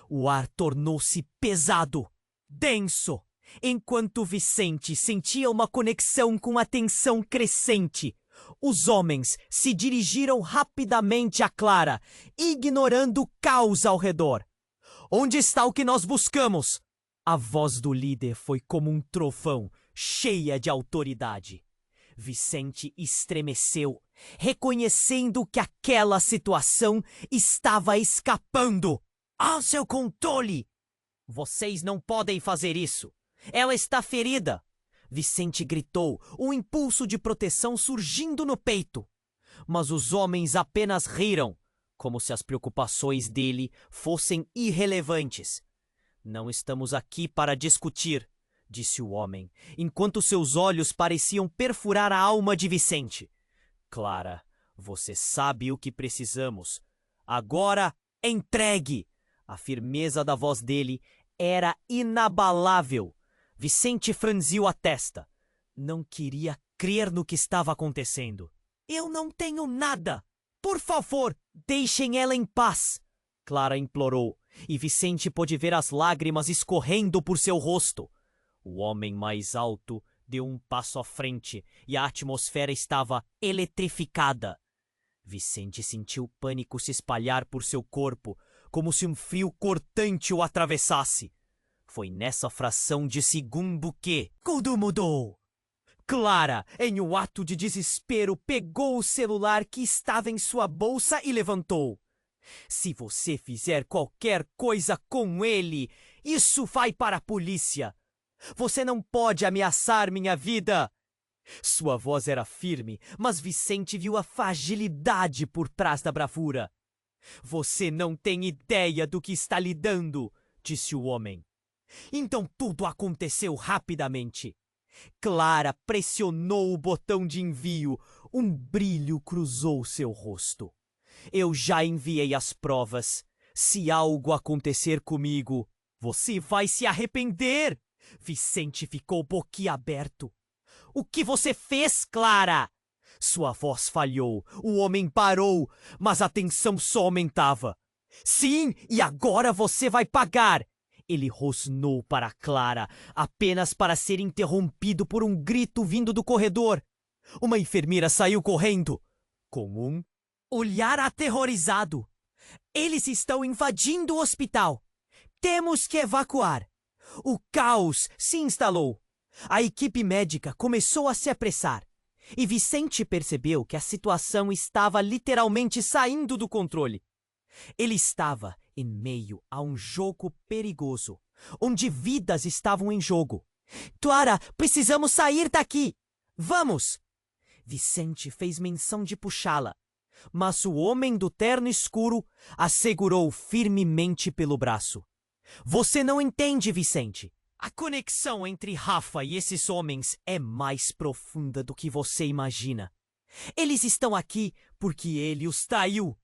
O ar tornou-se pesado, denso, enquanto Vicente sentia uma conexão com a tensão crescente. Os homens se dirigiram rapidamente a Clara, ignorando o caos ao redor. Onde está o que nós buscamos? A voz do líder foi como um trovão, cheia de autoridade. Vicente estremeceu, reconhecendo que aquela situação estava escapando ao seu controle. Vocês não podem fazer isso. Ela está ferida. Vicente gritou, um impulso de proteção surgindo no peito. Mas os homens apenas riram, como se as preocupações dele fossem irrelevantes. Não estamos aqui para discutir, disse o homem, enquanto seus olhos pareciam perfurar a alma de Vicente. Clara, você sabe o que precisamos. Agora, entregue! A firmeza da voz dele era inabalável. Vicente franziu a testa. Não queria crer no que estava acontecendo. Eu não tenho nada! Por favor, deixem ela em paz! Clara implorou, e Vicente pôde ver as lágrimas escorrendo por seu rosto. O homem mais alto deu um passo à frente e a atmosfera estava eletrificada. Vicente sentiu o pânico se espalhar por seu corpo, como se um frio cortante o atravessasse. Foi nessa fração de segundo que tudo mudou. Clara, em um ato de desespero, pegou o celular que estava em sua bolsa e levantou. Se você fizer qualquer coisa com ele, isso vai para a polícia. Você não pode ameaçar minha vida. Sua voz era firme, mas Vicente viu a fragilidade por trás da bravura. Você não tem ideia do que está lidando, disse o homem. Então tudo aconteceu rapidamente. Clara pressionou o botão de envio. Um brilho cruzou seu rosto. Eu já enviei as provas. Se algo acontecer comigo, você vai se arrepender. Vicente ficou boquiaberto. O que você fez, Clara? Sua voz falhou. O homem parou, mas a tensão só aumentava. Sim, e agora você vai pagar. Ele rosnou para Clara, apenas para ser interrompido por um grito vindo do corredor. Uma enfermeira saiu correndo, com um olhar aterrorizado. Eles estão invadindo o hospital. Temos que evacuar. O caos se instalou. A equipe médica começou a se apressar. E Vicente percebeu que a situação estava literalmente saindo do controle. Ele estava em meio a um jogo perigoso, onde vidas estavam em jogo. Clara, precisamos sair daqui! Vamos! Vicente fez menção de puxá-la, mas o homem do terno escuro a segurou firmemente pelo braço. Você não entende, Vicente. A conexão entre Rafa e esses homens é mais profunda do que você imagina. Eles estão aqui porque ele os traiu.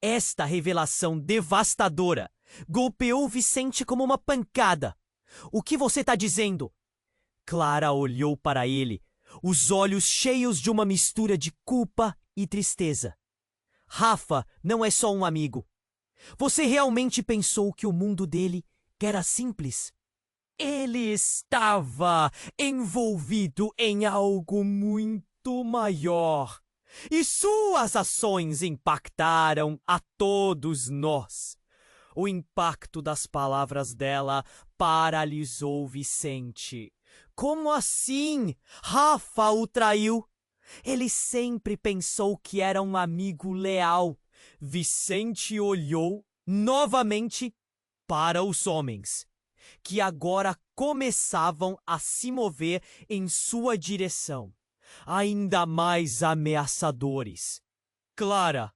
Esta revelação devastadora golpeou Vicente como uma pancada. O que você está dizendo? Clara olhou para ele, os olhos cheios de uma mistura de culpa e tristeza. Rafa não é só um amigo. Você realmente pensou que o mundo dele era simples? Ele estava envolvido em algo muito maior. E suas ações impactaram a todos nós. O impacto das palavras dela paralisou Vicente. Como assim? Rafa o traiu? Ele sempre pensou que era um amigo leal. Vicente olhou novamente para os homens, que agora começavam a se mover em sua direção, ainda mais ameaçadores. Clara,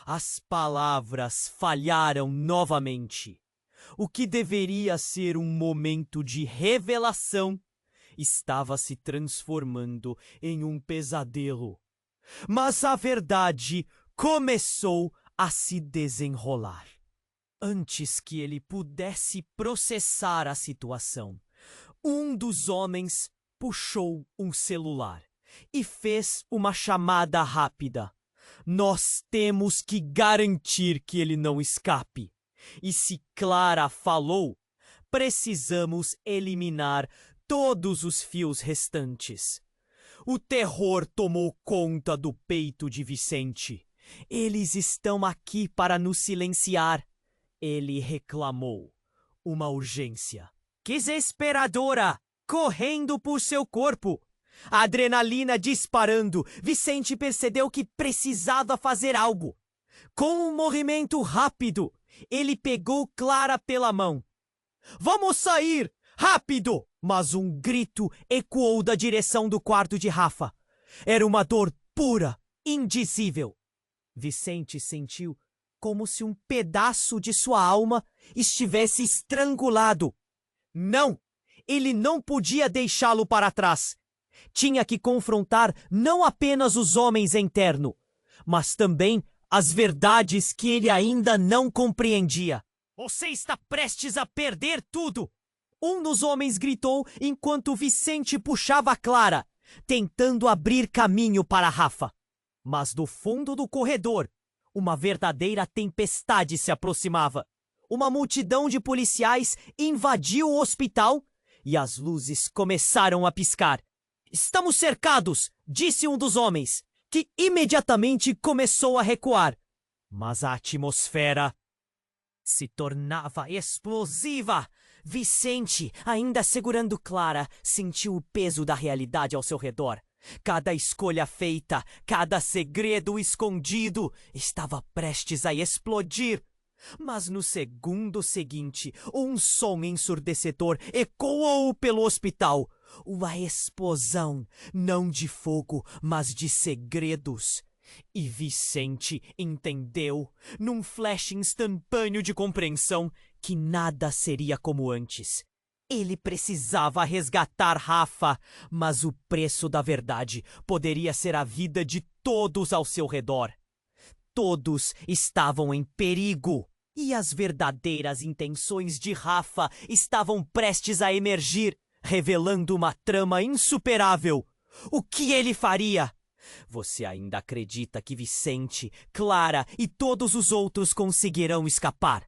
as palavras falharam novamente. O que deveria ser um momento de revelação estava se transformando em um pesadelo. Mas a verdade começou a se desenrolar. Antes que ele pudesse processar a situação, um dos homens puxou um celular e fez uma chamada rápida. Nós temos que garantir que ele não escape. E se Clara falou, precisamos eliminar todos os fios restantes. O terror tomou conta do peito de Vicente. Eles estão aqui para nos silenciar. Ele reclamou. Uma urgência desesperadora correndo por seu corpo. A adrenalina disparando, Vicente percebeu que precisava fazer algo. Com um movimento rápido, ele pegou Clara pela mão. Vamos sair! Rápido! Mas um grito ecoou da direção do quarto de Rafa. Era uma dor pura, indizível. Vicente sentiu como se um pedaço de sua alma estivesse estrangulado. Não! Ele não podia deixá-lo para trás. Tinha que confrontar não apenas os homens internos, mas também as verdades que ele ainda não compreendia. Você está prestes a perder tudo! Um dos homens gritou enquanto Vicente puxava Clara, tentando abrir caminho para Rafa. Mas do fundo do corredor, uma verdadeira tempestade se aproximava. Uma multidão de policiais invadiu o hospital e as luzes começaram a piscar. Estamos cercados, disse um dos homens, que imediatamente começou a recuar. Mas a atmosfera se tornava explosiva. Vicente, ainda segurando Clara, sentiu o peso da realidade ao seu redor. Cada escolha feita, cada segredo escondido estava prestes a explodir. Mas no segundo seguinte, um som ensurdecedor ecoou pelo hospital. Uma explosão, não de fogo, mas de segredos. E Vicente entendeu, num flash instantâneo de compreensão, que nada seria como antes. Ele precisava resgatar Rafa, mas o preço da verdade poderia ser a vida de todos ao seu redor. Todos estavam em perigo, e as verdadeiras intenções de Rafa estavam prestes a emergir, revelando uma trama insuperável. O que ele faria? Você ainda acredita que Vicente, Clara e todos os outros conseguirão escapar?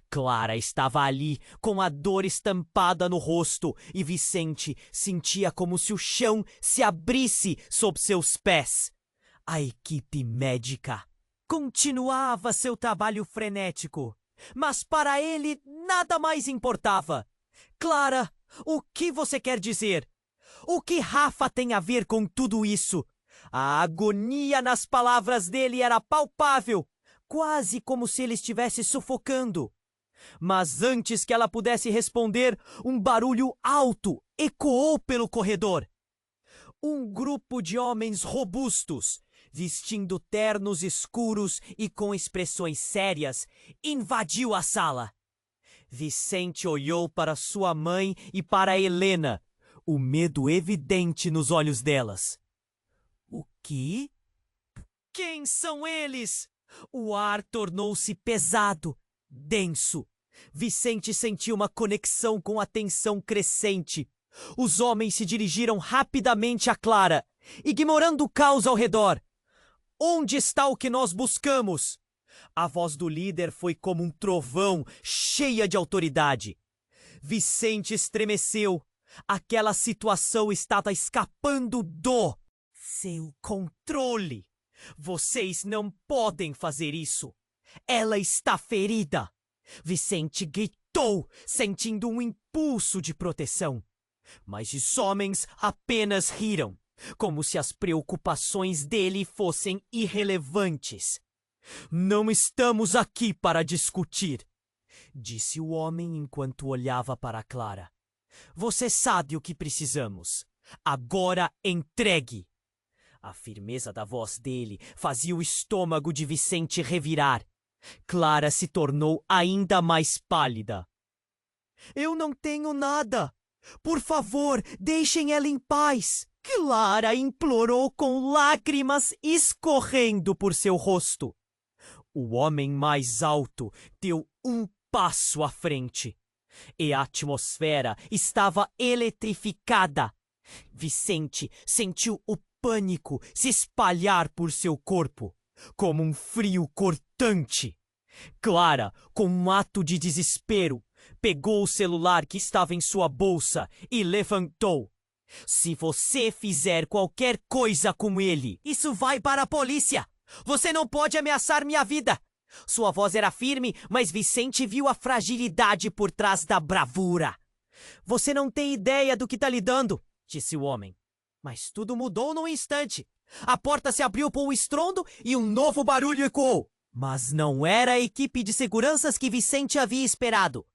Clara estava ali, com a dor estampada no rosto, e Vicente sentia como se o chão se abrisse sob seus pés. A equipe médica continuava seu trabalho frenético, mas para ele nada mais importava. Clara, o que você quer dizer? O que Rafa tem a ver com tudo isso? A agonia nas palavras dele era palpável, quase como se ele estivesse sufocando. Mas antes que ela pudesse responder, um barulho alto ecoou pelo corredor. Um grupo de homens robustos, vestindo ternos escuros e com expressões sérias, invadiu a sala. Vicente olhou para sua mãe e para Helena, o medo evidente nos olhos delas. O quê? Quem são eles? O ar tornou-se pesado, denso. Vicente sentiu uma conexão com a tensão crescente. Os homens se dirigiram rapidamente a Clara, ignorando o caos ao redor. Onde está o que nós buscamos? A voz do líder foi como um trovão, cheia de autoridade. Vicente estremeceu. Aquela situação estava escapando do seu controle. Vocês não podem fazer isso. Ela está ferida. Vicente gritou, sentindo um impulso de proteção. Mas os homens apenas riram, como se as preocupações dele fossem irrelevantes. Não estamos aqui para discutir, disse o homem enquanto olhava para Clara. Você sabe o que precisamos. Agora entregue. A firmeza da voz dele fazia o estômago de Vicente revirar. Clara se tornou ainda mais pálida. Eu não tenho nada. Por favor, deixem ela em paz. Clara implorou com lágrimas escorrendo por seu rosto. O homem mais alto deu um passo à frente. E a atmosfera estava eletrificada. Vicente sentiu o pânico se espalhar por seu corpo, como um frio cortante. Clara, com um ato de desespero, pegou o celular que estava em sua bolsa e levantou. Se você fizer qualquer coisa com ele, isso vai para a polícia. Você não pode ameaçar minha vida. Sua voz era firme, mas Vicente viu a fragilidade por trás da bravura. Você não tem ideia do que está lidando, disse o homem. Mas tudo mudou num instante. A porta se abriu por um estrondo e um novo barulho ecoou. Mas não era a equipe de seguranças que Vicente havia esperado.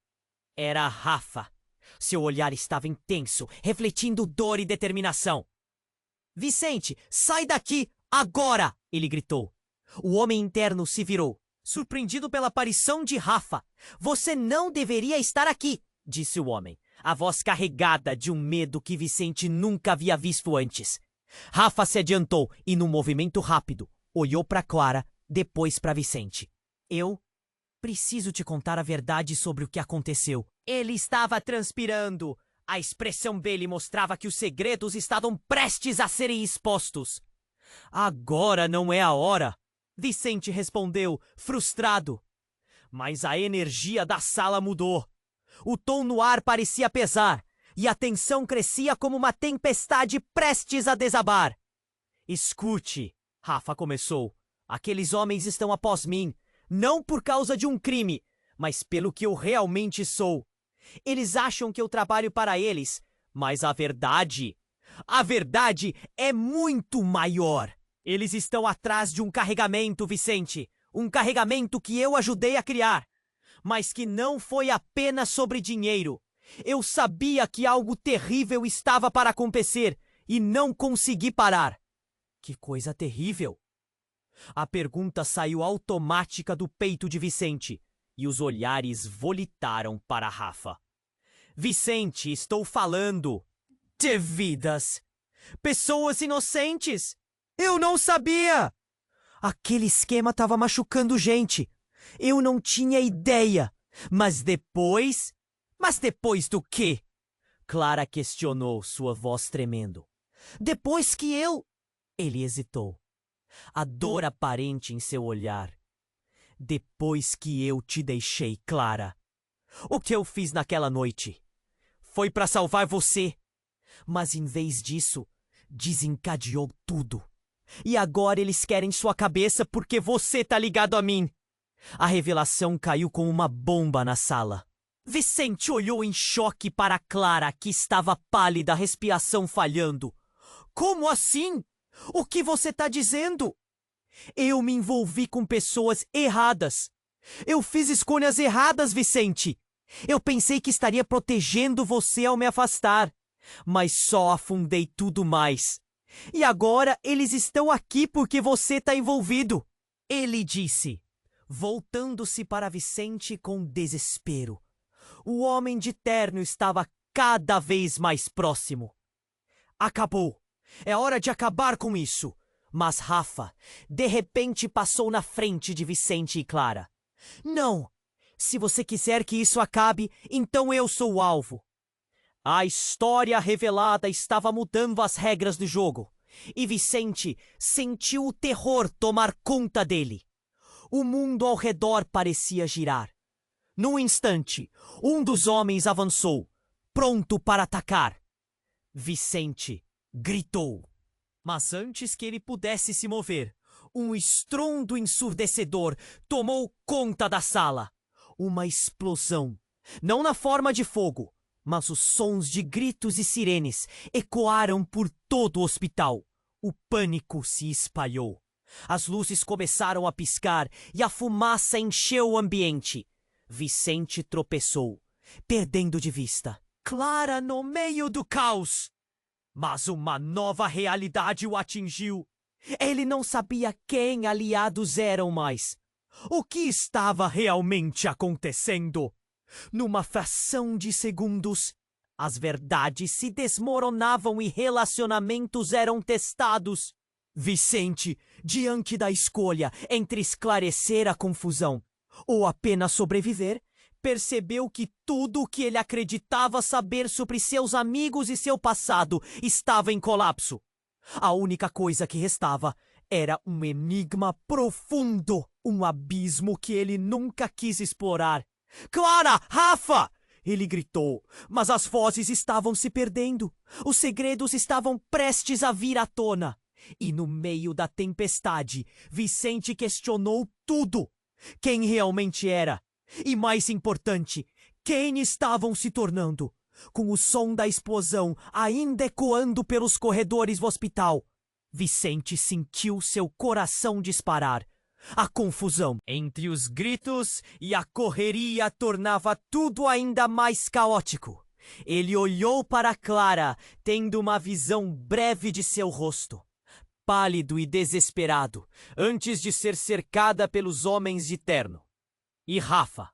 Era Rafa. Seu olhar estava intenso, refletindo dor e determinação. Vicente, sai daqui, agora! Ele gritou. O homem interno se virou, surpreendido pela aparição de Rafa. Você não deveria estar aqui, disse o homem, a voz carregada de um medo que Vicente nunca havia visto antes. Rafa se adiantou e, num movimento rápido, olhou para Clara, depois para Vicente. Eu preciso te contar a verdade sobre o que aconteceu. Ele estava transpirando. A expressão dele mostrava que os segredos estavam prestes a serem expostos. Agora não é a hora, Vicente respondeu, frustrado. Mas a energia da sala mudou. O tom no ar parecia pesar, e a tensão crescia como uma tempestade prestes a desabar. Escute, Rafa começou. Aqueles homens estão após mim, não por causa de um crime, mas pelo que eu realmente sou. Eles acham que eu trabalho para eles, mas a verdade é muito maior. Eles estão atrás de um carregamento, Vicente. Um carregamento que eu ajudei a criar. Mas que não foi apenas sobre dinheiro. Eu sabia que algo terrível estava para acontecer e não consegui parar. Que coisa terrível! A pergunta saiu automática do peito de Vicente e os olhares volitaram para Rafa. Vicente, estou falando de vidas. Pessoas inocentes. Eu não sabia. Aquele esquema estava machucando gente. Eu não tinha ideia. Mas depois do quê? Clara questionou, sua voz tremendo. Depois que eu... Ele hesitou. A dor aparente em seu olhar. Depois que eu te deixei, Clara. O que eu fiz naquela noite? Foi para salvar você. Mas em vez disso, desencadeou tudo. E agora eles querem sua cabeça porque você tá ligado a mim. A revelação caiu como uma bomba na sala. Vicente olhou em choque para Clara, que estava pálida, a respiração falhando. Como assim? O que você tá dizendo? Eu me envolvi com pessoas erradas. Eu fiz escolhas erradas, Vicente. Eu pensei que estaria protegendo você ao me afastar, mas só afundei tudo mais. E agora eles estão aqui porque você está envolvido. Ele disse, voltando-se para Vicente com desespero. O homem de terno estava cada vez mais próximo. Acabou. É hora de acabar com isso. Mas Rafa, de repente, passou na frente de Vicente e Clara. Não! Se você quiser que isso acabe, então eu sou o alvo. A história revelada estava mudando as regras do jogo, e Vicente sentiu o terror tomar conta dele. O mundo ao redor parecia girar. Num instante, um dos homens avançou, pronto para atacar. Vicente gritou. Mas antes que ele pudesse se mover, um estrondo ensurdecedor tomou conta da sala. Uma explosão, não na forma de fogo, mas os sons de gritos e sirenes ecoaram por todo o hospital. O pânico se espalhou. As luzes começaram a piscar e a fumaça encheu o ambiente. Vicente tropeçou, perdendo de vista Clara no meio do caos. Mas uma nova realidade o atingiu. Ele não sabia quem aliados eram mais. O que estava realmente acontecendo? Numa fração de segundos, as verdades se desmoronavam e relacionamentos eram testados. Vicente, diante da escolha entre esclarecer a confusão ou apenas sobreviver, percebeu que tudo o que ele acreditava saber sobre seus amigos e seu passado estava em colapso. A única coisa que restava era um enigma profundo, um abismo que ele nunca quis explorar. "Clara! Rafa!" ele gritou, mas as vozes estavam se perdendo. Os segredos estavam prestes a vir à tona. E no meio da tempestade, Vicente questionou tudo. Quem realmente era? E mais importante, quem estavam se tornando? Com o som da explosão ainda ecoando pelos corredores do hospital, Vicente sentiu seu coração disparar. A confusão entre os gritos e a correria tornava tudo ainda mais caótico. Ele olhou para Clara, tendo uma visão breve de seu rosto, pálido e desesperado, antes de ser cercada pelos homens de terno. E Rafa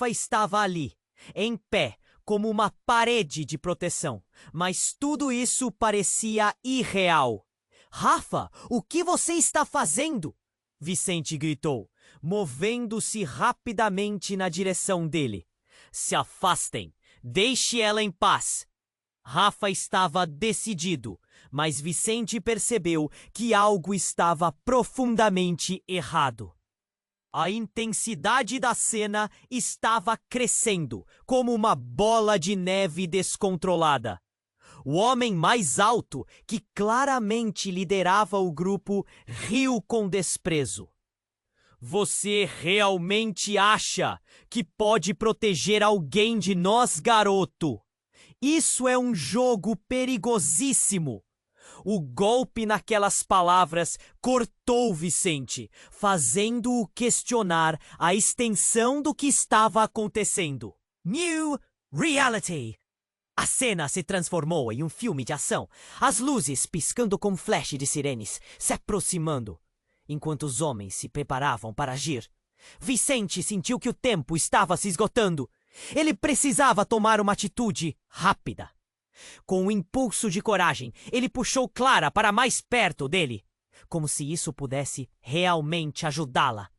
estava ali, em pé, como uma parede de proteção, mas tudo isso parecia irreal. "Rafa, o que você está fazendo?" Vicente gritou, movendo-se rapidamente na direção dele. "Se afastem, deixe ela em paz." Rafa estava decidido, mas Vicente percebeu que algo estava profundamente errado. A intensidade da cena estava crescendo, como uma bola de neve descontrolada. O homem mais alto, que claramente liderava o grupo, riu com desprezo. "Você realmente acha que pode proteger alguém de nós, garoto? Isso é um jogo perigosíssimo." O golpe naquelas palavras cortou Vicente, fazendo-o questionar a extensão do que estava acontecendo. New Reality! A cena se transformou em um filme de ação, as luzes piscando com flash de sirenes, se aproximando, enquanto os homens se preparavam para agir. Vicente sentiu que o tempo estava se esgotando. Ele precisava tomar uma atitude rápida. Com um impulso de coragem, ele puxou Clara para mais perto dele, como se isso pudesse realmente ajudá-la.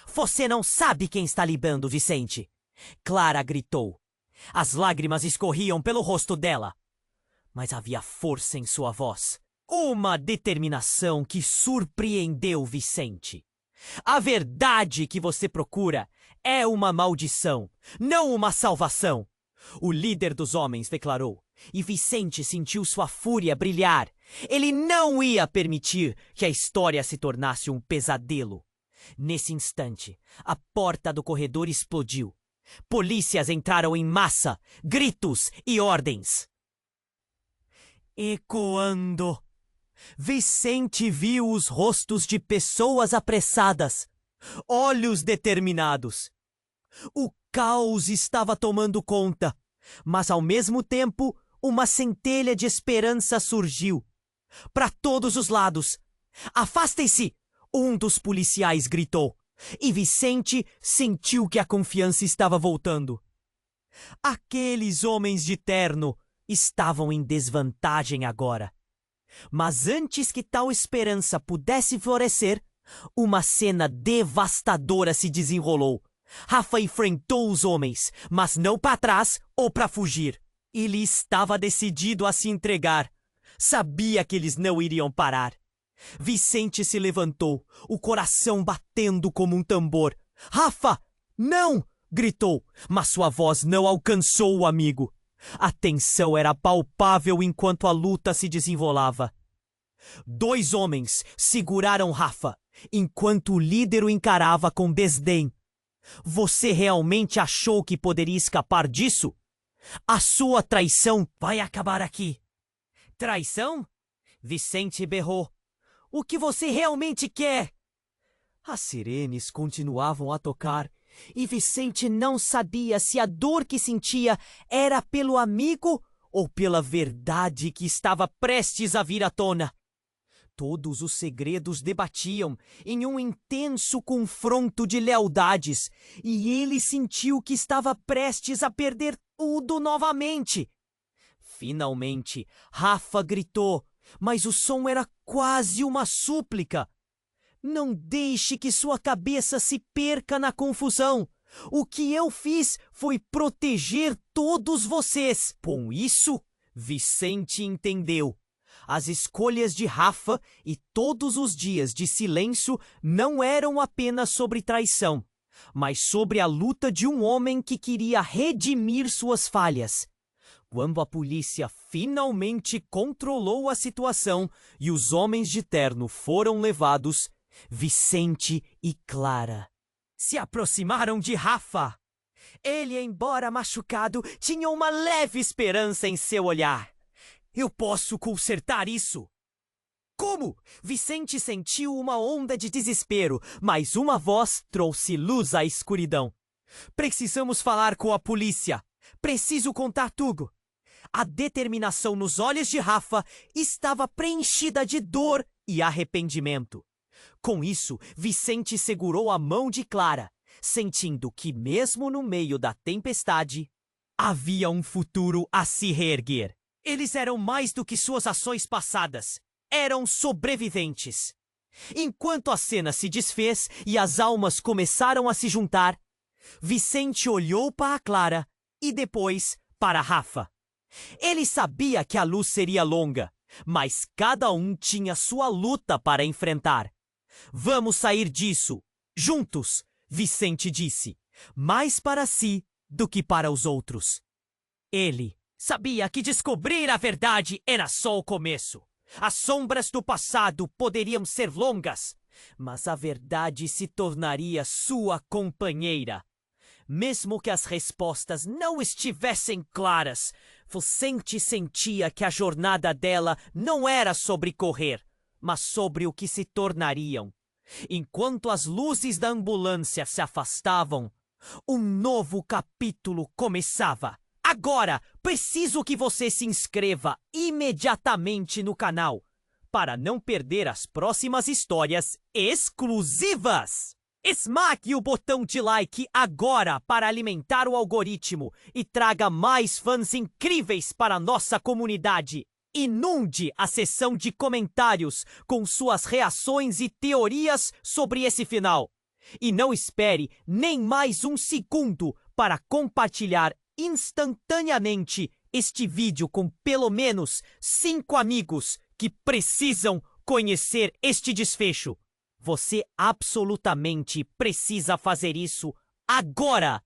"Você não sabe quem está libando, Vicente!" Clara gritou. As lágrimas escorriam pelo rosto dela, mas havia força em sua voz, uma determinação que surpreendeu Vicente. "A verdade que você procura é uma maldição, não uma salvação," o líder dos homens declarou, e Vicente sentiu sua fúria brilhar. Ele não ia permitir que a história se tornasse um pesadelo. Nesse instante, a porta do corredor explodiu. Polícias entraram em massa, gritos e ordens. Ecoando, Vicente viu os rostos de pessoas apressadas, olhos determinados. O caos estava tomando conta, mas ao mesmo tempo uma centelha de esperança surgiu. Para todos os lados. "Afastem-se!" um dos policiais gritou. E Vicente sentiu que a confiança estava voltando. Aqueles homens de terno estavam em desvantagem agora. Mas antes que tal esperança pudesse florescer, uma cena devastadora se desenrolou. Rafa enfrentou os homens, mas não para trás ou para fugir. Ele estava decidido a se entregar. Sabia que eles não iriam parar. Vicente se levantou, o coração batendo como um tambor. Rafa, não! Gritou, mas sua voz não alcançou o amigo. A tensão era palpável enquanto a luta se desenrolava. 2 homens seguraram Rafa, enquanto o líder o encarava com desdém. Você realmente achou que poderia escapar disso? A sua traição vai acabar aqui. Traição? Vicente berrou. O que você realmente quer? As sirenes continuavam a tocar e Vicente não sabia se a dor que sentia era pelo amigo ou pela verdade que estava prestes a vir à tona. Todos os segredos debatiam em um intenso confronto de lealdades e ele sentiu que estava prestes a perder tudo novamente. Finalmente, Rafa gritou, mas o som era quase uma súplica. Não deixe que sua cabeça se perca na confusão. O que eu fiz foi proteger todos vocês. Com isso, Vicente entendeu. As escolhas de Rafa e todos os dias de silêncio não eram apenas sobre traição, mas sobre a luta de um homem que queria redimir suas falhas. Quando a polícia finalmente controlou a situação e os homens de terno foram levados, Vicente e Clara se aproximaram de Rafa. Ele, embora machucado, tinha uma leve esperança em seu olhar. Eu posso consertar isso. Como? Vicente sentiu uma onda de desespero, mas uma voz trouxe luz à escuridão. Precisamos falar com a polícia. Preciso contar tudo. A determinação nos olhos de Rafa estava preenchida de dor e arrependimento. Com isso, Vicente segurou a mão de Clara, sentindo que mesmo no meio da tempestade, havia um futuro a se reerguer. Eles eram mais do que suas ações passadas. Eram sobreviventes. Enquanto a cena se desfez e as almas começaram a se juntar, Vicente olhou para Clara e depois para Rafa. Ele sabia que a luz seria longa, mas cada um tinha sua luta para enfrentar. Vamos sair disso, juntos, Vicente disse, mais para si do que para os outros. Ele sabia que descobrir a verdade era só o começo. As sombras do passado poderiam ser longas, mas a verdade se tornaria sua companheira. Mesmo que as respostas não estivessem claras, Vicente sentia que a jornada dela não era sobre correr, mas sobre o que se tornariam. Enquanto as luzes da ambulância se afastavam, um novo capítulo começava. Agora, preciso que você se inscreva imediatamente no canal para não perder as próximas histórias exclusivas. Esmague o botão de like agora para alimentar o algoritmo e traga mais fãs incríveis para nossa comunidade. Inunde a seção de comentários com suas reações e teorias sobre esse final. E não espere nem mais um segundo para compartilhar instantaneamente este vídeo com pelo menos 5 amigos que precisam conhecer este desfecho. Você absolutamente precisa fazer isso agora!